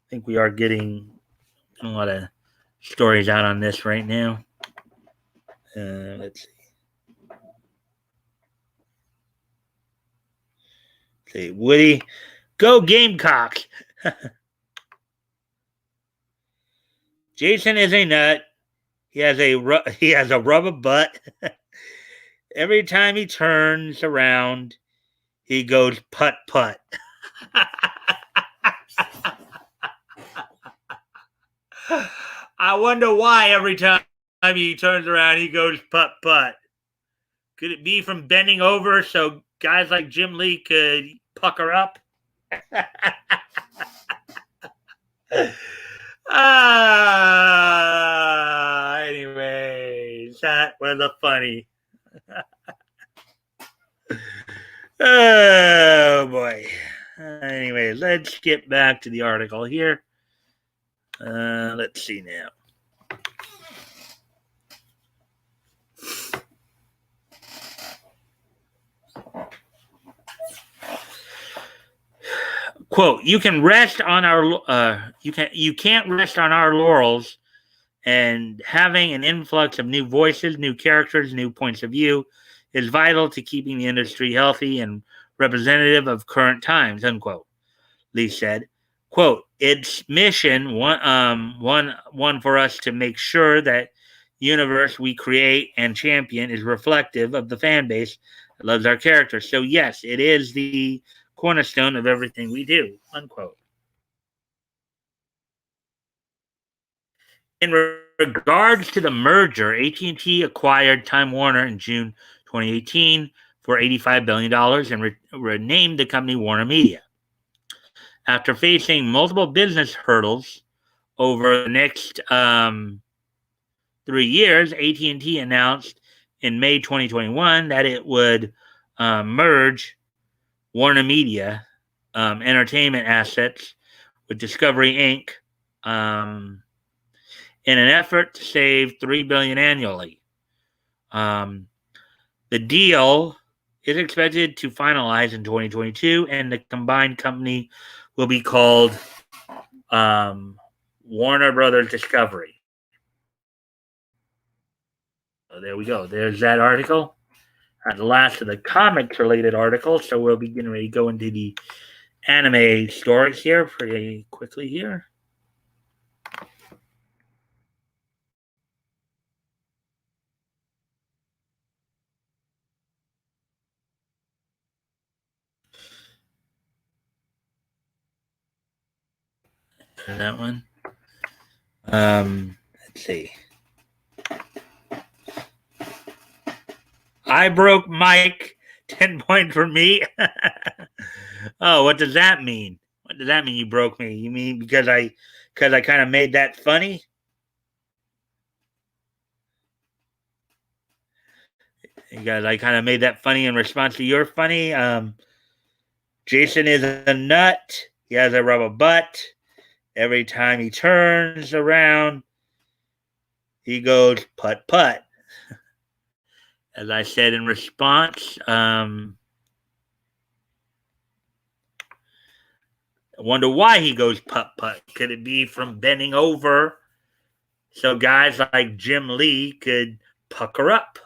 think we are getting a lot of stories out on this right now. Let's see. Woody, go Gamecocks. Jason is a nut. He has a rubber butt. Every time he turns around, he goes putt putt. I wonder why every time he turns around, he goes putt putt. Could it be from bending over so guys like Jim Lee could pucker up? Anyways, that was a funny. Oh boy. Anyway, let's get back to the article here. Let's see now. Quote: You can rest on our you can't rest on our laurels, and having an influx of new voices, new characters, new points of view is vital to keeping the industry healthy and representative of current times. Unquote. Lee said. Quote, it's mission one for us to make sure that universe we create and champion is reflective of the fan base that loves our characters. So yes, it is the cornerstone of everything we do. Unquote. In regards to the merger, AT&T acquired Time Warner in June 2018 for $85 billion and renamed the company Warner Media. After facing multiple business hurdles over the next 3 years, AT&T announced in May 2021 that it would merge Warner Media entertainment assets with Discovery Inc. In an effort to save $3 billion annually. The deal is expected to finalize in 2022, and the combined company will be called Warner Brothers Discovery. So there we go. There's that article. The last of the comics related articles. So we'll be getting ready to go into the anime stories here pretty quickly here. That one. Let's see. I broke Mike. 10 points for me. Oh, what does that mean? What does that mean? You broke me? You mean because I kind of made that funny? Because I kind of made that funny in response to your funny. Jason is a nut. He has a rubber butt. Every time he turns around, he goes putt putt. As I said in response, I wonder why he goes putt putt. Could it be from bending over so guys like Jim Lee could pucker up?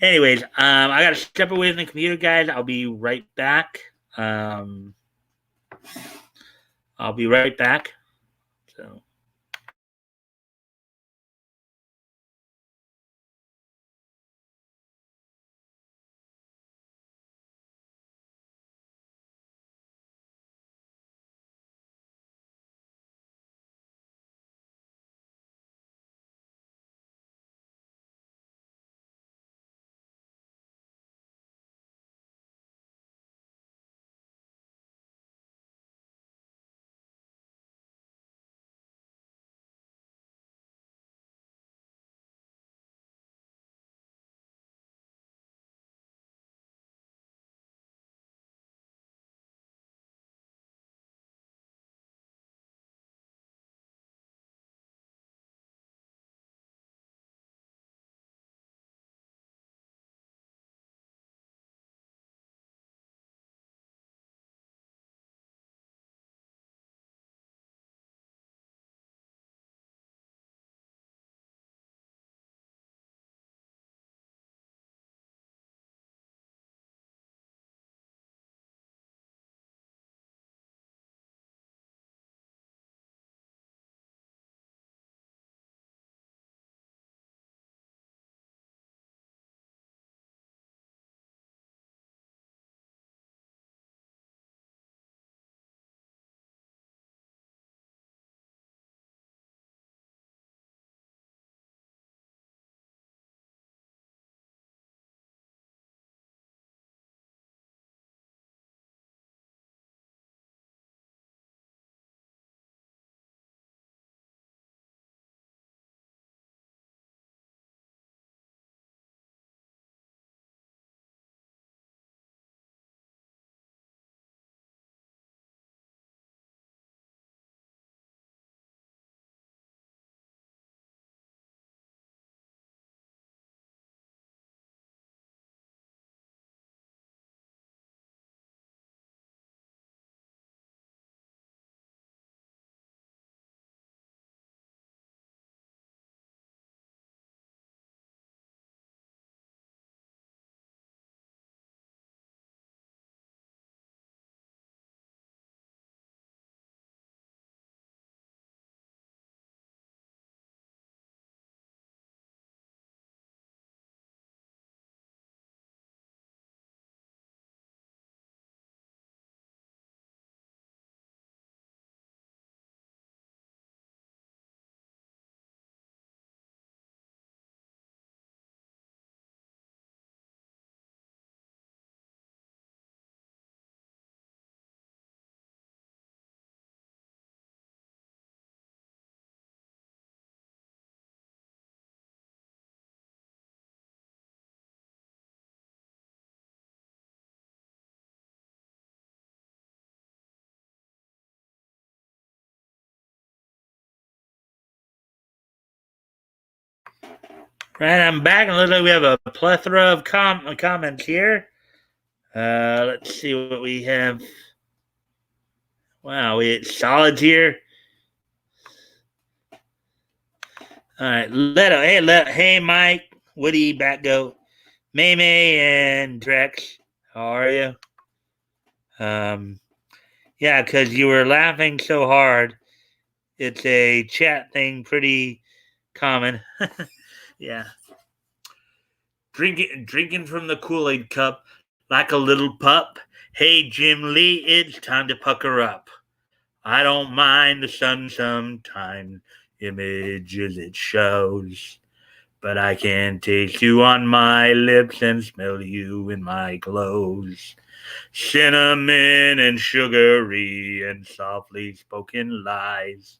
Anyways, I got to step away from the computer, guys. I'll be right back. Um, I'll be right back. So. Right, I'm back, and looks like we have a plethora of comments here. Let's see what we have. Wow, we solids here. All right, hey, Mike, Woody, Batgo, May May, and Drex. How are you? Yeah, because you were laughing so hard. It's a chat thing, pretty common. Yeah, drinking from the Kool-Aid cup like a little pup. Hey, Jim Lee, it's time to pucker up. I don't mind the sun sometime, images it shows. But I can taste you on my lips and smell you in my clothes. Cinnamon and sugary and softly spoken lies.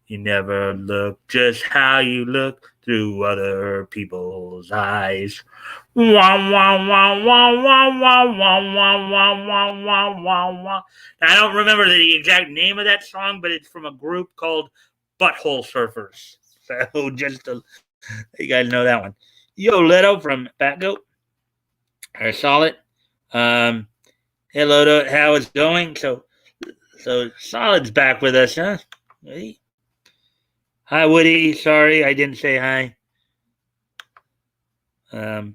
You never look just how you look through other people's eyes. Wah, wah, wah, wah, wah, wah, wah, wah, wah, wah, wah, wah, wah. I don't remember the exact name of that song, but it's from a group called Butthole Surfers. So just to you guys know that one. Yo, Leto from Batgoat. Or Solid. Um, hello to how it's going. So Solid's back with us, huh? Hey. Hi, Woody. Sorry, I didn't say hi. Um,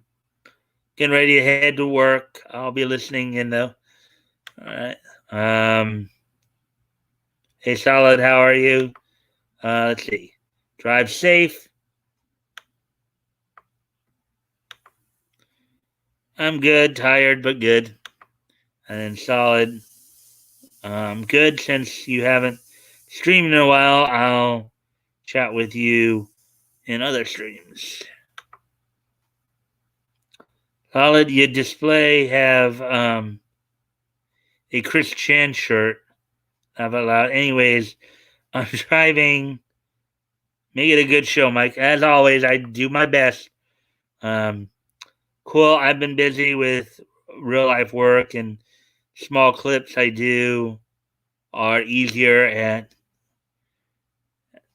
getting ready to head to work. I'll be listening in though. All right. Hey, Solid, how are you? Let's see. Drive safe. I'm good, tired but good. And then Solid. Good since you haven't streamed in a while. I'll chat with you in other streams. Solid, your display have a Chris Chan shirt. Laugh out loud. Anyways, I'm driving. Make it a good show, Mike. As always, I do my best. Um, cool. I've been busy with real life work, and small clips I do are easier at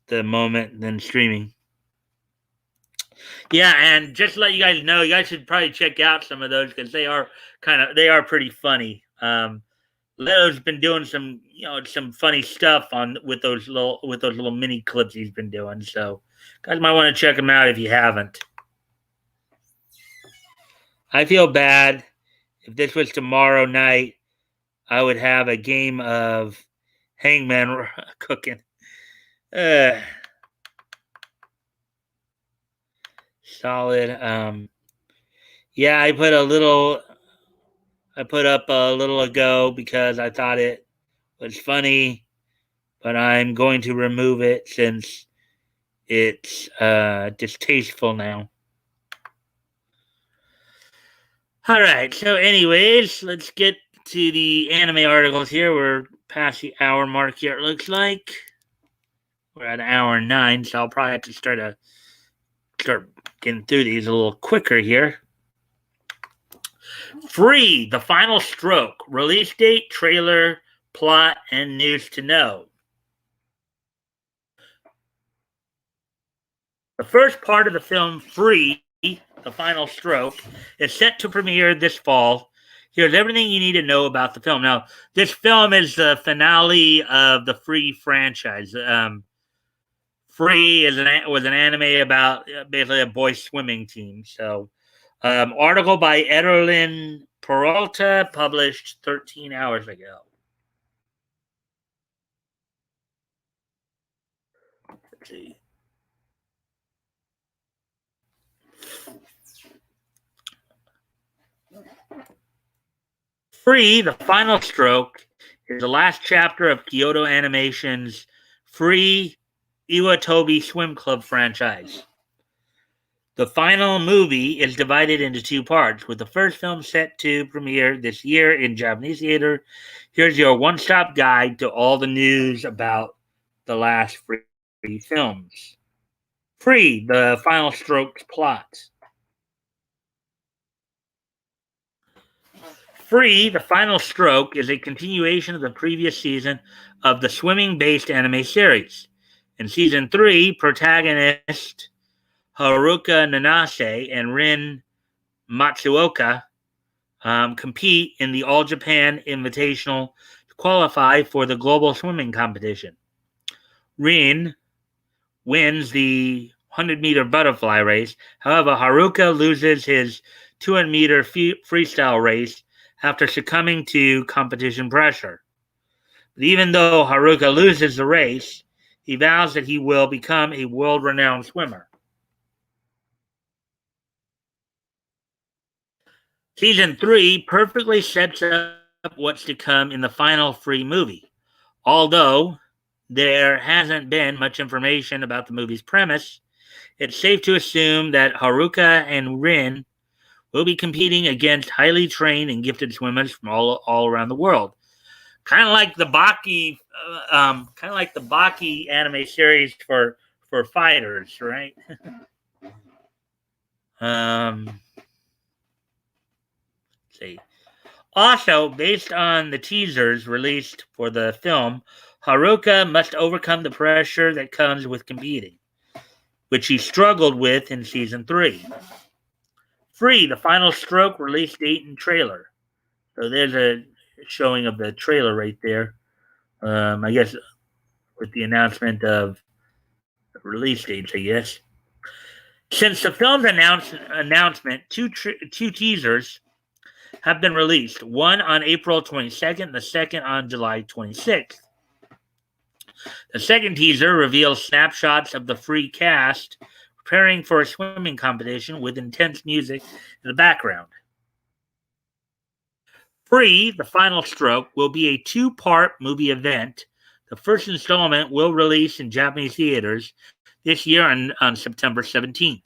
the moment than streaming. Yeah, and just to let you guys know, you guys should probably check out some of those because they are pretty funny. Leto's been doing some funny stuff on with those little mini clips he's been doing. So guys might want to check them out if you haven't. I feel bad. If this was tomorrow night, I would have a game of Hangman cooking. Solid. Yeah, I put up a little ago because I thought it was funny, but I'm going to remove it since it's distasteful now. All right. So, anyways, let's get to the anime articles here. We're past the hour mark here. It looks like we're at hour 9, so I'll probably have to start getting through these a little quicker here. Free, The Final Stroke. Release date, trailer, plot, and news to know. The first part of the film, Free, The Final Stroke, is set to premiere this fall. Here's everything you need to know about the film. Now, this film is the finale of the Free franchise. Free was an anime about basically a boys swimming team. So, article by Ederlin Peralta, published 13 hours ago. Let's see. Free, The Final Stroke is the last chapter of Kyoto Animation's Free Iwatobi Swim Club franchise. The final movie is divided into two parts, with the first film set to premiere this year in Japanese theater. Here's your one-stop guide to all the news about the last Free films. Free, The Final Stroke's plot. Free, The Final Stroke is a continuation of the previous season of the swimming-based anime series. In Season 3, protagonist Haruka Nanase and Rin Matsuoka compete in the All Japan Invitational to qualify for the global swimming competition. Rin wins the 100-meter butterfly race. However, Haruka loses his 200-meter freestyle race after succumbing to competition pressure. But even though Haruka loses the race, he vows that he will become a world-renowned swimmer. Season 3 perfectly sets up what's to come in the final Free movie. Although there hasn't been much information about the movie's premise, it's safe to assume that Haruka and Rin will be competing against highly trained and gifted swimmers from all around the world. Kind of like the Baki anime series for fighters, right? Let's see. Also, based on the teasers released for the film, Haruka must overcome the pressure that comes with competing, which he struggled with in season 3. Free, the final stroke release date and trailer. So there's a showing of the trailer right there. I guess with the announcement of the release dates, I guess. Since the film's announcement, two teasers have been released. One on April 22nd, the second on July 26th. The second teaser reveals snapshots of the Free cast preparing for a swimming competition with intense music in the background. Free, the final stroke, will be a 2-part movie event. The first installment will release in Japanese theaters this year on September 17th.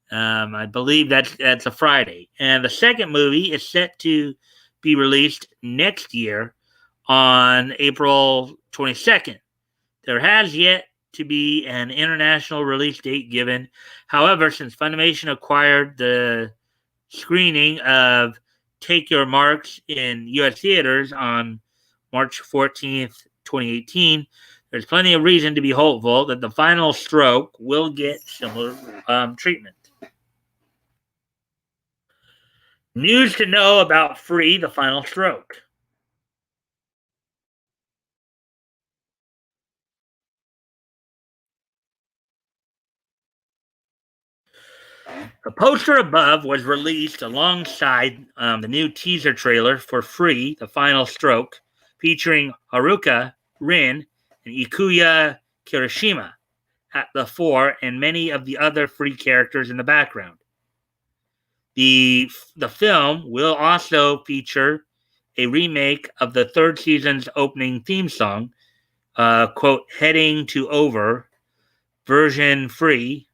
I believe that's a Friday. And the second movie is set to be released next year on April 22nd. There has yet to be an international release date given. However, since Funimation acquired the screening of Take Your Marks in U.S. theaters on March 14th, 2018, there's plenty of reason to be hopeful that the final stroke will get similar treatment. News to know about Free, the final stroke. The poster above was released alongside the new teaser trailer for Free, the final stroke, featuring Haruka, Rin, and Ikuya Kirishima at the fore and many of the other Free characters in the background. The film will also feature a remake of the third season's opening theme song, quote, Heading to Over, version free,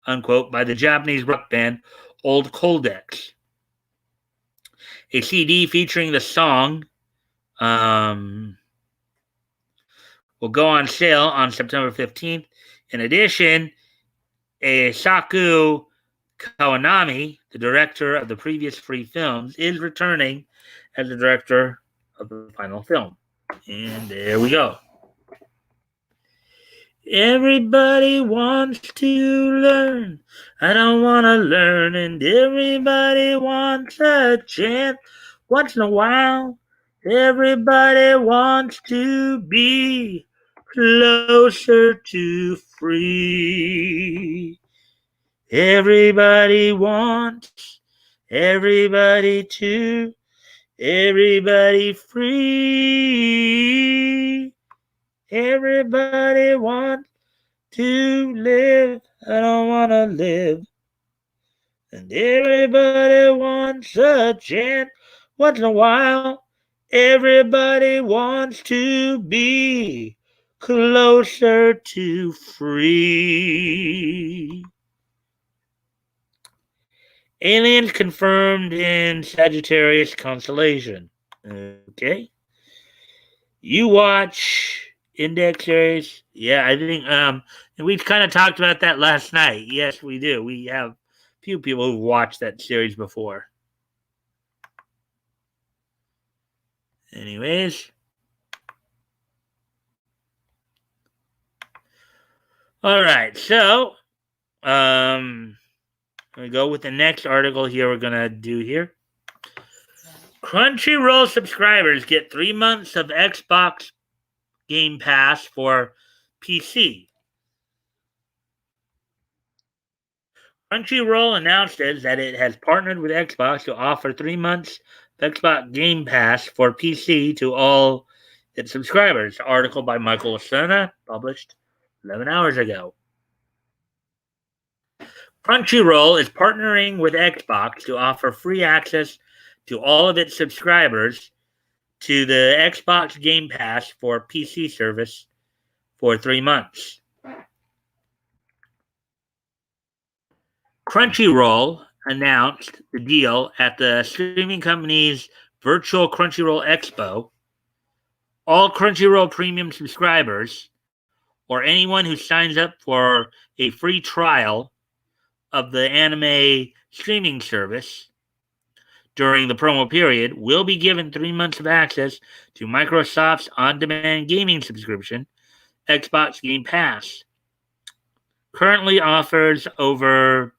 unquote, by the Japanese rock band Old Coldex. A CD featuring the song will go on sale on September 15th. In addition, Saku Kawanami, the director of the previous Free films, is returning as the director of the final film. And there we go. Everybody wants to learn. I don't want to learn. And everybody wants a chance. Once in a while, everybody wants to be closer to free. Everybody wants everybody to, everybody free. Everybody wants to live. I don't want to live. And everybody wants a chance. Once in a while, everybody wants to be closer to free. Aliens confirmed in Sagittarius constellation. Okay. You watch Index series? Yeah, I think and we kind of talked about that last night. Yes, we do. We have a few people who've watched that series before. Anyways. All right, so we go with the next article here. We're gonna do here. Crunchyroll subscribers get 3 months of Xbox Game Pass for PC. Crunchyroll announces that it has partnered with Xbox to offer 3 months of Xbox Game Pass for PC to all its subscribers. Article by Michael Osuna, published 11 hours ago. Crunchyroll is partnering with Xbox to offer free access to all of its subscribers to the Xbox Game Pass for PC service for 3 months. Crunchyroll announced the deal at the streaming company's virtual Crunchyroll Expo. All Crunchyroll premium subscribers, or anyone who signs up for a free trial of the anime streaming service during the promo period, will be given 3 months of access to Microsoft's on demand gaming subscription, Xbox Game Pass. Currently offers over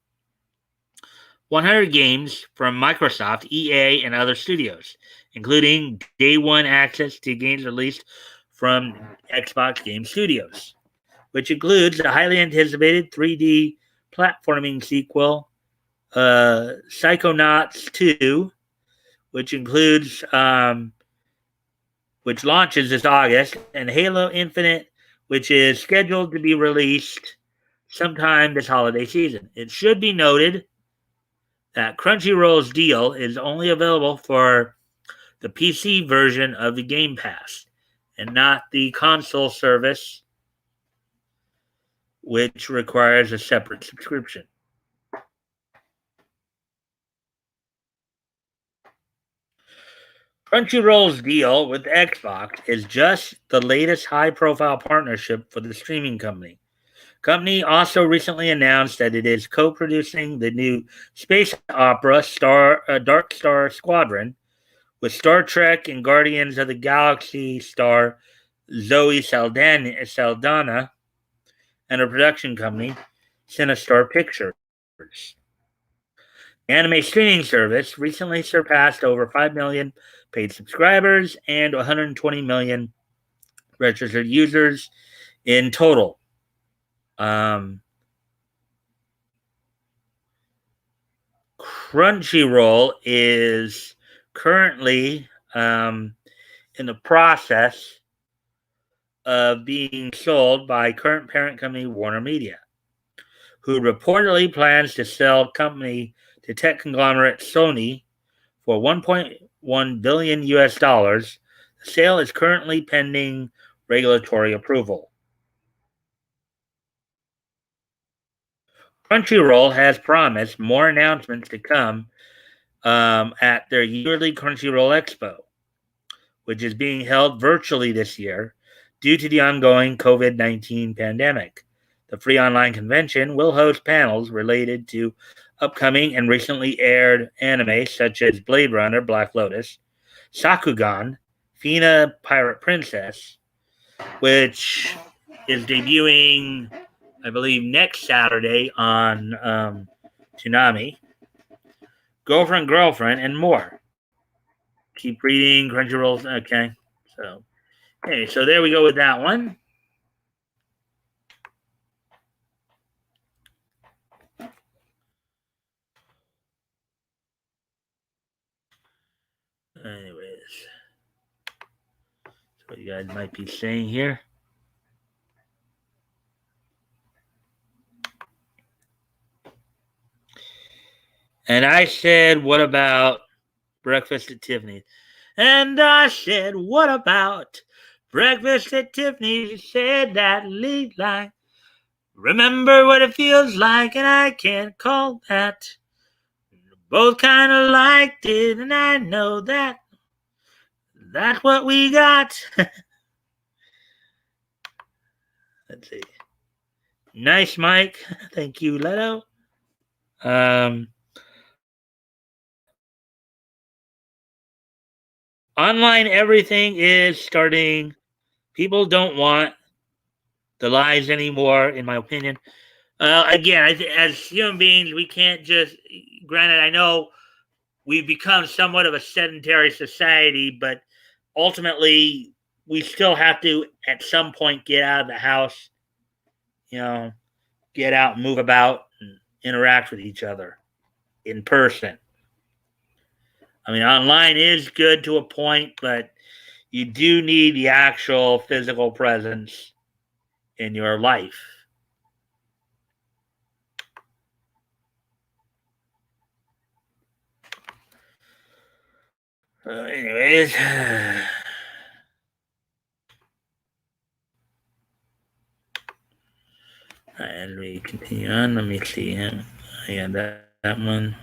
100 games from Microsoft, EA, and other studios, including day one access to games released from Xbox Game Studios, which includes the highly anticipated 3D platforming sequel, Psychonauts 2, which includes which launches this August, and Halo Infinite, which is scheduled to be released sometime this holiday season. It should be noted that Crunchyroll's deal is only available for the PC version of the Game Pass and not the console service, which requires a separate subscription. Crunchyroll's deal with Xbox is just the latest high-profile partnership for the streaming company. Company also recently announced that it is co-producing the new space opera Dark Star Squadron with Star Trek and Guardians of the Galaxy star Zoe Saldana and her production company, Sinistar Pictures. Anime streaming service recently surpassed over 5 million paid subscribers and 120 million registered users in total. Crunchyroll is currently in the process of being sold by current parent company Warner Media, who reportedly plans to sell company to tech conglomerate Sony for 1.1 billion US dollars. The sale is currently pending regulatory approval. Crunchyroll has promised more announcements to come at their yearly Crunchyroll Expo, which is being held virtually this year due to the ongoing COVID-19 pandemic. The free online convention will host panels related to upcoming and recently aired anime such as Blade Runner, Black Lotus, Sakugan, Fina Pirate Princess, which is debuting, I believe, next Saturday on Toonami, Girlfriend, and more. Keep reading Crunchyroll. Okay, so there we go with that one. Anyways, what you guys might be saying here. And I said, what about Breakfast at Tiffany's? And I said, what about Breakfast at Tiffany's? You said that lead line. Remember what it feels like, and I can't call that. Both kind of liked it, and I know that. That's what we got. Let's see. Nice, Mike. Thank you, Leto. Online everything is starting. People don't want the lies anymore, in my opinion. Again, as human beings, we can't just. Granted, I know we've become somewhat of a sedentary society, but ultimately, we still have to, at some point, get out of the house. You know, get out, and move about, and interact with each other in person. I mean, online is good to a point, but you do need the actual physical presence in your life. Anyways, and we continue on. Let me see him. Yeah, that one.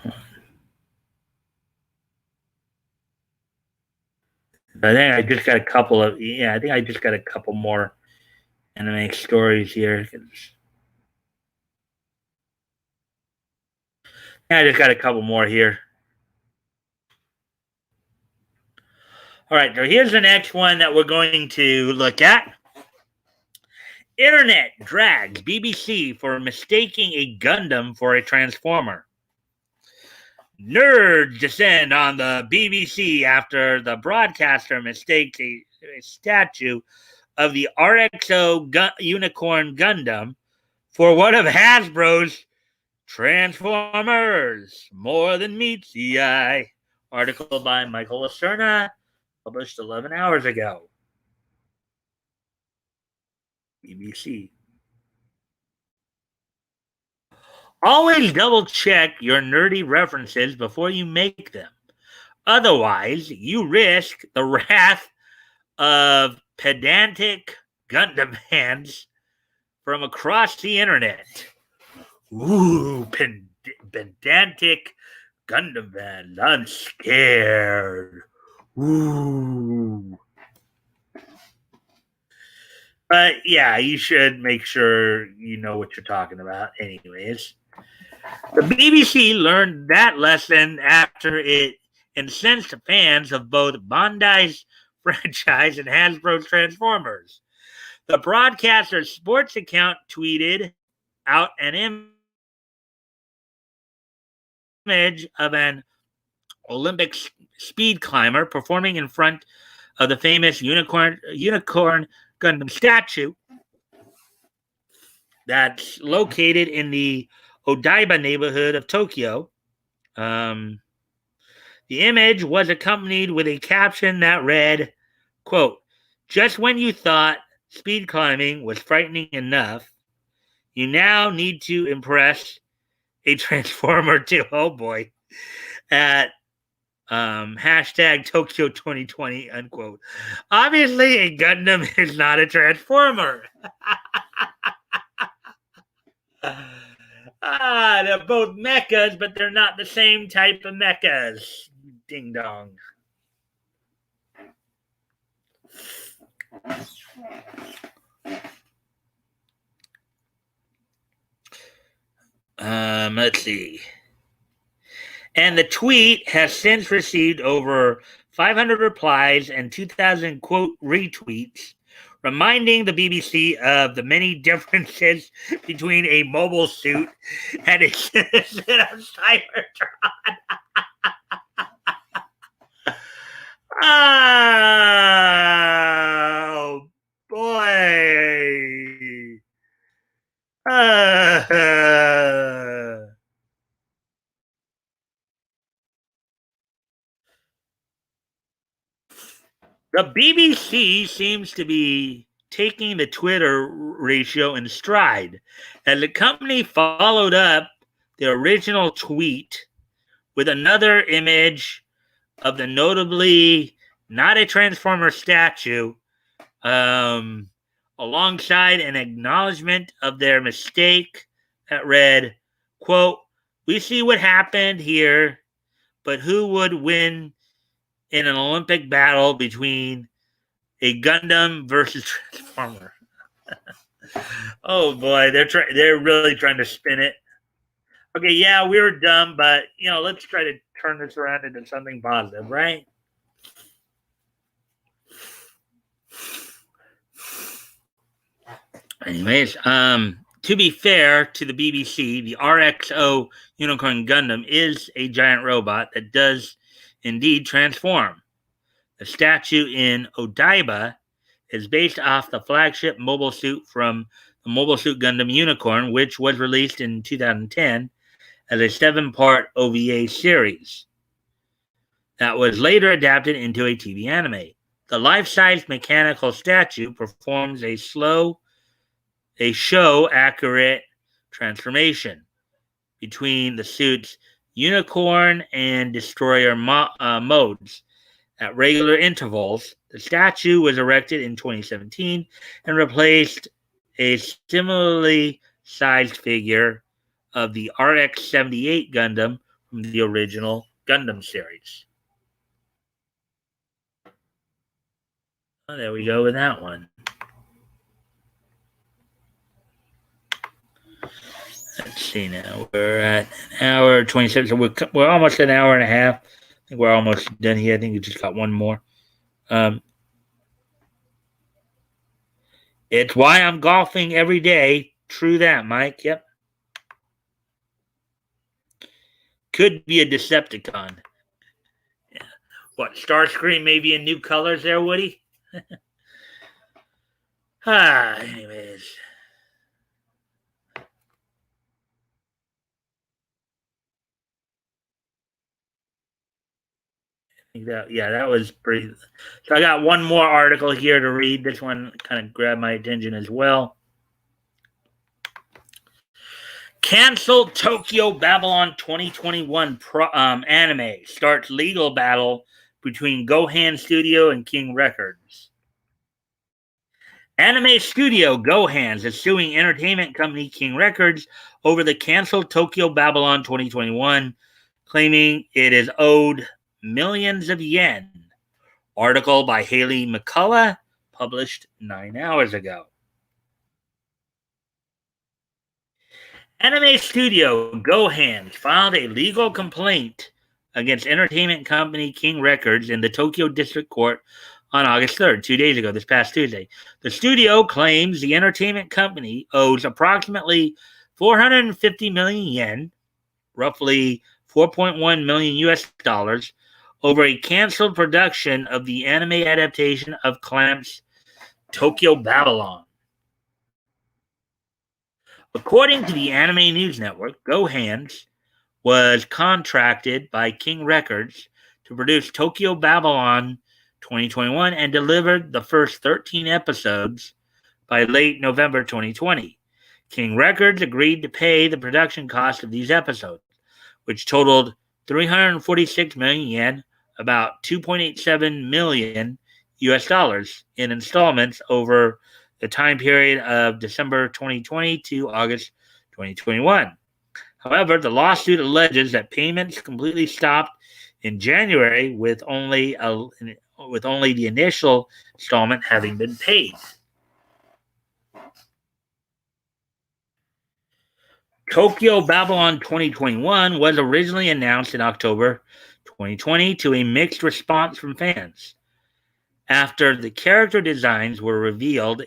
I think I just got a couple of. Yeah, I think I just got a couple more anime stories here. Yeah, I just got a couple more here. All right, so here's the next one that we're going to look at. Internet drags BBC for mistaking a Gundam for a Transformer. Nerds descend on the BBC after the broadcaster mistakes a statue of the RXO Unicorn Gundam for one of Hasbro's Transformers. More than meets the eye. Article by Michael Lacerna, published 11 hours ago. BBC. Always double check your nerdy references before you make them. Otherwise, you risk the wrath of pedantic Gundam fans from across the internet. Ooh, pedantic Gundam fans. I'm scared. Ooh. But yeah, you should make sure you know what you're talking about, anyways. The BBC learned that lesson after it incensed fans of both Bandai's franchise and Hasbro's Transformers. The broadcaster's sports account tweeted out an image of an Olympic speed climber performing in front of the famous unicorn Gundam statue that's located in the Odaiba neighborhood of Tokyo. The image was accompanied with a caption that read, quote, just when you thought speed climbing was frightening enough, you now need to impress a Transformer too. Oh boy. At hashtag Tokyo 2020, unquote. Obviously, a Gundam is not a Transformer. They're both mechas, but they're not the same type of mechas. Ding dong. Let's see. And the tweet has since received over 500 replies and 2,000 quote retweets, reminding the BBC of the many differences between a mobile suit and a citizen of Cybertron. Oh, boy. The BBC seems to be taking the Twitter ratio in stride, as the company followed up the original tweet with another image of the notably not a Transformer statue, alongside an acknowledgement of their mistake that read, quote, we see what happened here, but who would win in an Olympic battle between a Gundam versus Transformer? Oh boy, they're really trying to spin it. Okay, yeah, we were dumb, but let's try to turn this around into something positive, right? Anyways, to be fair to the BBC, the RXO Unicorn Gundam is a giant robot that does indeed transform. The statue in Odaiba is based off the flagship mobile suit from the Mobile Suit Gundam Unicorn, which was released in 2010 as a 7-part OVA series that was later adapted into a TV anime. The life-size mechanical statue performs a show-accurate transformation between the suit's unicorn and destroyer modes at regular intervals. The statue was erected in 2017 and replaced a similarly sized figure of the RX-78 Gundam from the original Gundam series. Oh, there we go with that one. Let's see now. We're at an hour 27. So we're almost an hour and a half. I think we're almost done here. I think we just got one more. It's why I'm golfing every day. True that, Mike. Yep. Could be a Decepticon. Yeah. What, Starscream maybe in new colors there, Woody? Anyways. That was pretty. So I got one more article here to read. This one kind of grabbed my attention as well. Canceled Tokyo Babylon 2021 anime starts legal battle between Gohan Studio and King Records. Anime studio Gohan is suing entertainment company King Records over the canceled Tokyo Babylon 2021, claiming it is owed millions of yen. Article by Haley McCullough, published 9 hours ago. Anime studio Gohan filed a legal complaint against entertainment company King Records in the Tokyo District Court on August 3rd, 2 days ago, this past Tuesday. The studio claims the entertainment company owes approximately 450 million yen, roughly 4.1 million US dollars, over a canceled production of the anime adaptation of Clamp's Tokyo Babylon. According to the Anime News Network, Gohan was contracted by King Records to produce Tokyo Babylon 2021 and delivered the first 13 episodes by late November 2020. King Records agreed to pay the production cost of these episodes, which totaled 346 million yen, about 2.87 million US dollars, in installments over the time period of December 2020 to August 2021. However, the lawsuit alleges that payments completely stopped in January with only the initial installment having been paid. Tokyo Babylon 2021 was originally announced in October 2020 to a mixed response from fans. After the character designs were revealed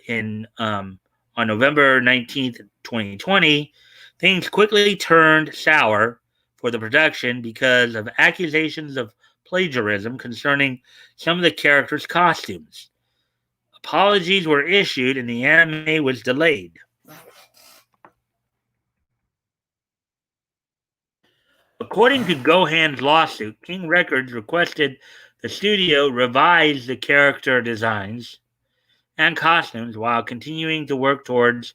on November 19th, 2020, things quickly turned sour for the production because of accusations of plagiarism concerning some of the characters' costumes. Apologies were issued and the anime was delayed. According to Gohan's lawsuit, King Records requested the studio revise the character designs and costumes while continuing to work towards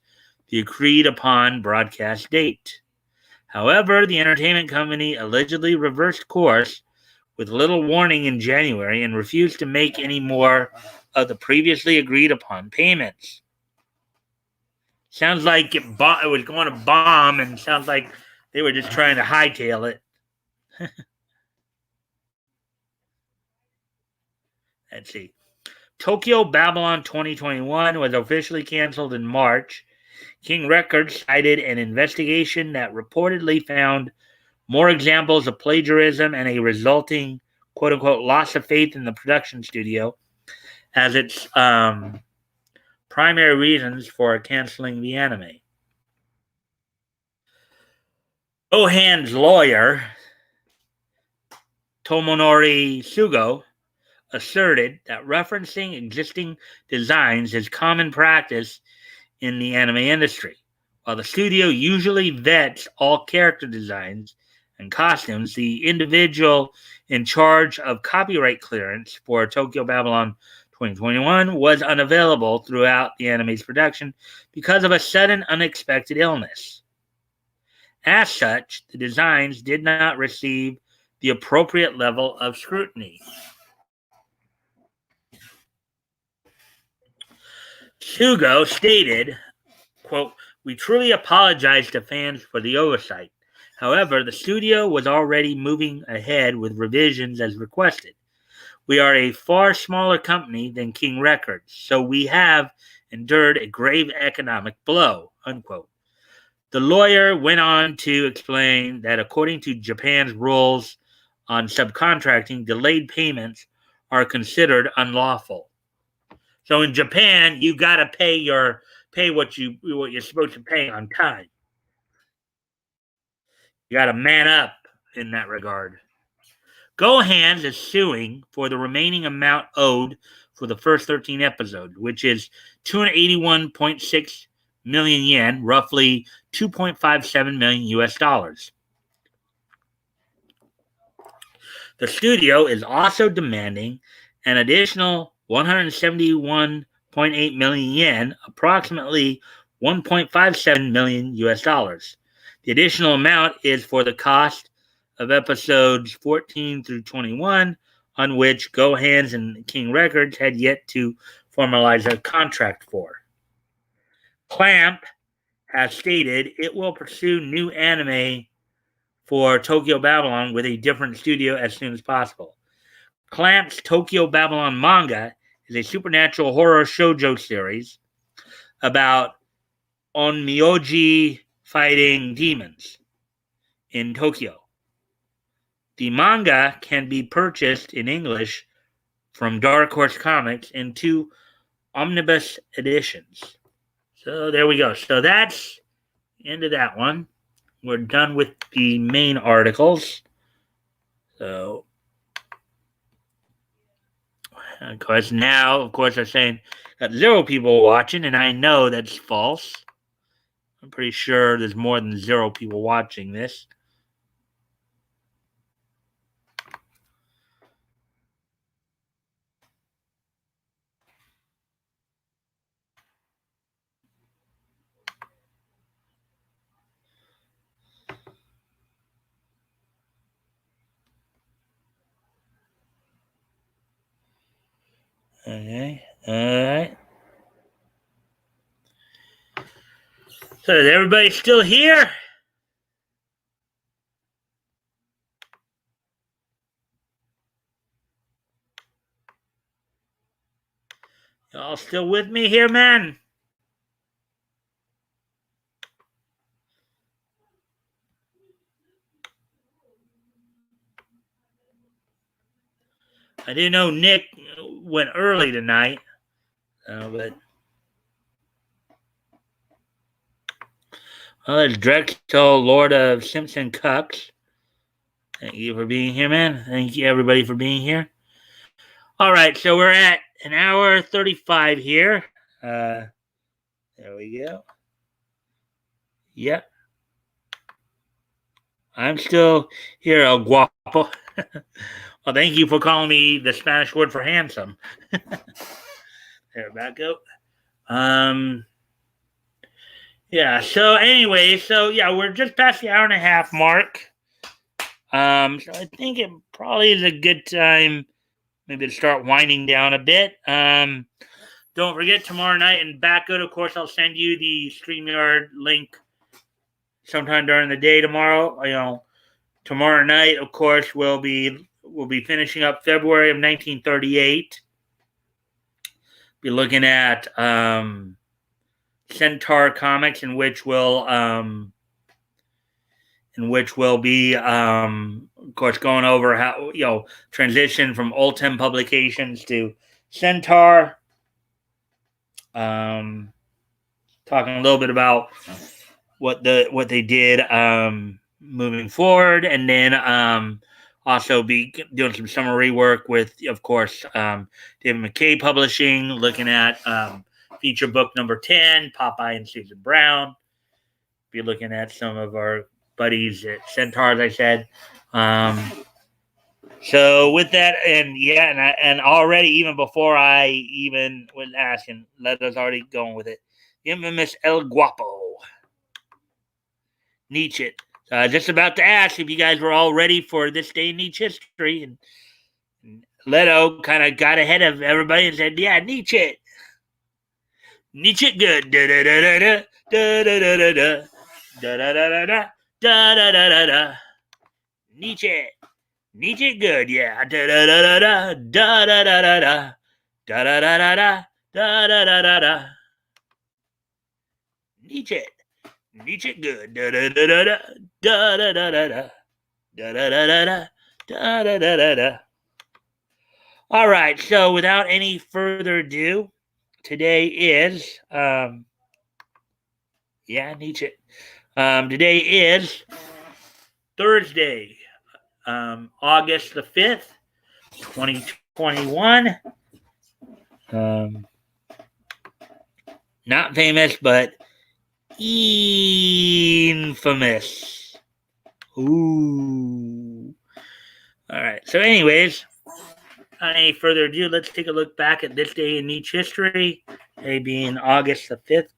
the agreed-upon broadcast date. However, the entertainment company allegedly reversed course with little warning in January and refused to make any more of the previously agreed-upon payments. Sounds like it was going to bomb, and sounds like they were just trying to hightail it. Let's see. Tokyo Babylon 2021 was officially canceled in March. King Records cited an investigation that reportedly found more examples of plagiarism and a resulting quote-unquote loss of faith in the production studio as its primary reasons for canceling the anime. Gohan's lawyer, Tomonori Sugo, asserted that referencing existing designs is common practice in the anime industry. While the studio usually vets all character designs and costumes, the individual in charge of copyright clearance for Tokyo Babylon 2021 was unavailable throughout the anime's production because of a sudden unexpected illness. As such, the designs did not receive the appropriate level of scrutiny. Sugo stated, quote, "We truly apologize to fans for the oversight. However, the studio was already moving ahead with revisions as requested. We are a far smaller company than King Records, so we have endured a grave economic blow," unquote. The lawyer went on to explain that according to Japan's rules on subcontracting, delayed payments are considered unlawful. So in Japan, you got to pay what you're supposed to pay on time. You got to man up in that regard. Gohan is suing for the remaining amount owed for the first 13 episodes, which is 281.6 million yen, roughly 2.57 million US dollars. The studio is also demanding an additional 171.8 million yen, approximately 1.57 million US dollars. The additional amount is for the cost of episodes 14 through 21, on which Gohan's and King Records had yet to formalize a contract for. Clamp has stated it will pursue new anime for Tokyo Babylon with a different studio as soon as possible. Clamp's Tokyo Babylon manga is a supernatural horror shoujo series about onmyoji fighting demons in Tokyo. The manga can be purchased in English from Dark Horse Comics in 2 omnibus editions. So there we go. So that's the end of that one. We're done with the main articles. So, of course, now, of course, they're saying got 0 people watching, and I know that's false. I'm pretty sure there's more than 0 people watching this. Okay. All right. So is everybody still here? Y'all still with me here, man? I didn't know Nick went early tonight, but well, it's Drexel, Lord of Simpson Cups. Thank you for being here, man. Thank you, everybody, for being here. All right, so we're at an hour 35 here. There we go. Yep. I'm still here, El Guapo. Well, thank you for calling me the Spanish word for handsome. There, back up. Yeah, so anyway, we're just past the hour and a half mark. So I think it probably is a good time maybe to start winding down a bit. Don't forget tomorrow night in Backwood, of course, I'll send you the StreamYard link sometime during the day tomorrow. Tomorrow night, of course, we'll be finishing up February of 1938. Be looking at Centaur Comics, in which we'll be, of course, going over how transition from Ultim Publications to Centaur. talking a little bit about what they did moving forward, and then also be doing some summary work with, of course, David McKay Publishing, looking at feature book number 10, Popeye and Susan Brown. Be looking at some of our buddies at Centaur, as I said. So with that, and yeah, and already, even before I even was asking, let us already going with it. The infamous El Guapo, Nietzsche. So I was just about to ask if you guys were all ready for this day in Nietzsche history, and Leto kind of got ahead of everybody and said, "Yeah, Nietzsche, Nietzsche, good, da da da da da da da da da da da da da da da da da da, Nietzsche." Nietzsche good, yeah. Da da da da da da da da da da da da da da da da da da da. Nietzsche, Nietzsche good. Da da da da da da da da da da da da da da da da da da da. All right. So without any further ado, today is Nietzsche. Today is Thursday, August the 5th, 2021. Not famous, but infamous. Ooh. All right. So, anyways, without any further ado, let's take a look back at this day in Nietzsche history, today being August the 5th,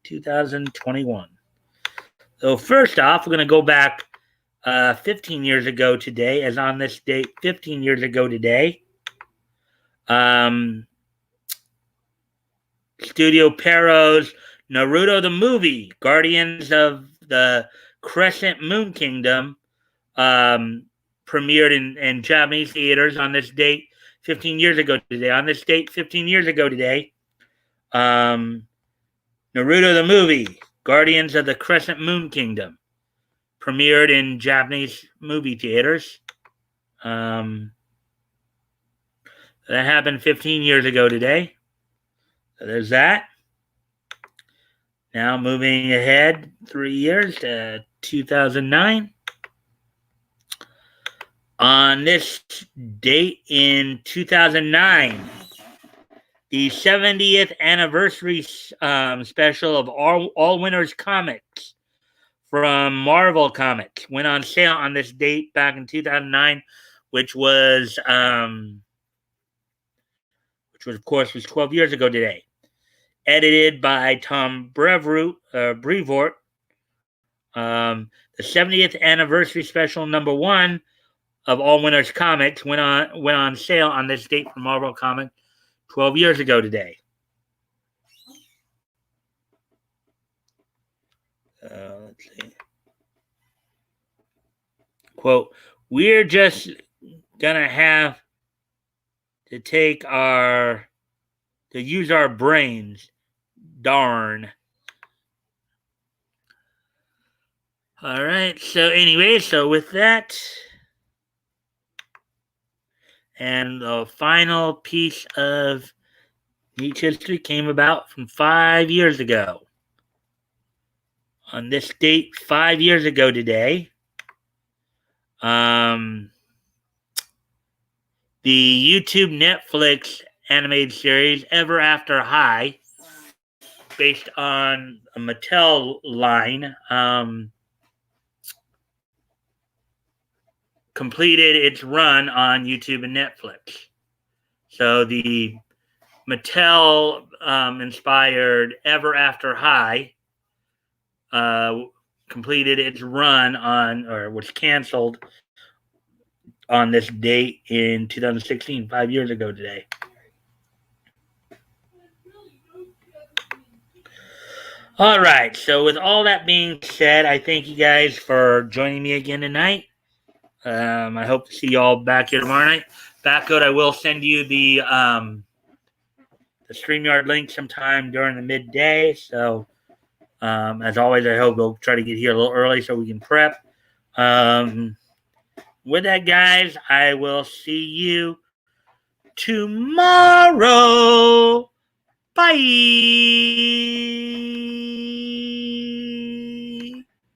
2021. So, first off, we're going to go back 15 years ago today, as on this date, 15 years ago today. Studio Pierrot's Naruto the movie, Guardians of the Crescent Moon Kingdom, premiered in Japanese theaters on this date 15 years ago today. On this date 15 years ago today, Naruto the movie, Guardians of the Crescent Moon Kingdom, premiered in Japanese movie theaters. That happened 15 years ago today. So there's that. Now moving ahead 3 years to 2009. On this date in 2009, the 70th anniversary special of All Winners Comics from Marvel Comics went on sale on this date back in 2009, which was of course was 12 years ago today. Edited by Tom Brevoort. The 70th anniversary special number 1 of All Winners Comics went on sale on this date for Marvel Comics 12 years ago today. Let's see. Quote, we're just gonna have to use our brains. Darn. All right. So anyway, so with that, and the final piece of Nietzsche history came about from 5 years ago. On this date, 5 years ago today, the YouTube Netflix animated series Ever After High, based on a Mattel line, completed its run on YouTube and Netflix. So the Mattel inspired Ever After High completed its run on, or was canceled on this date in 2016, 5 years ago today. All right. So with all that being said, I thank you guys for joining me again tonight. I hope to see you all back here tomorrow night. Backcode, I will send you the StreamYard link sometime during the midday. So, as always, I hope we'll try to get here a little early so we can prep. With that, guys, I will see you tomorrow. Bye.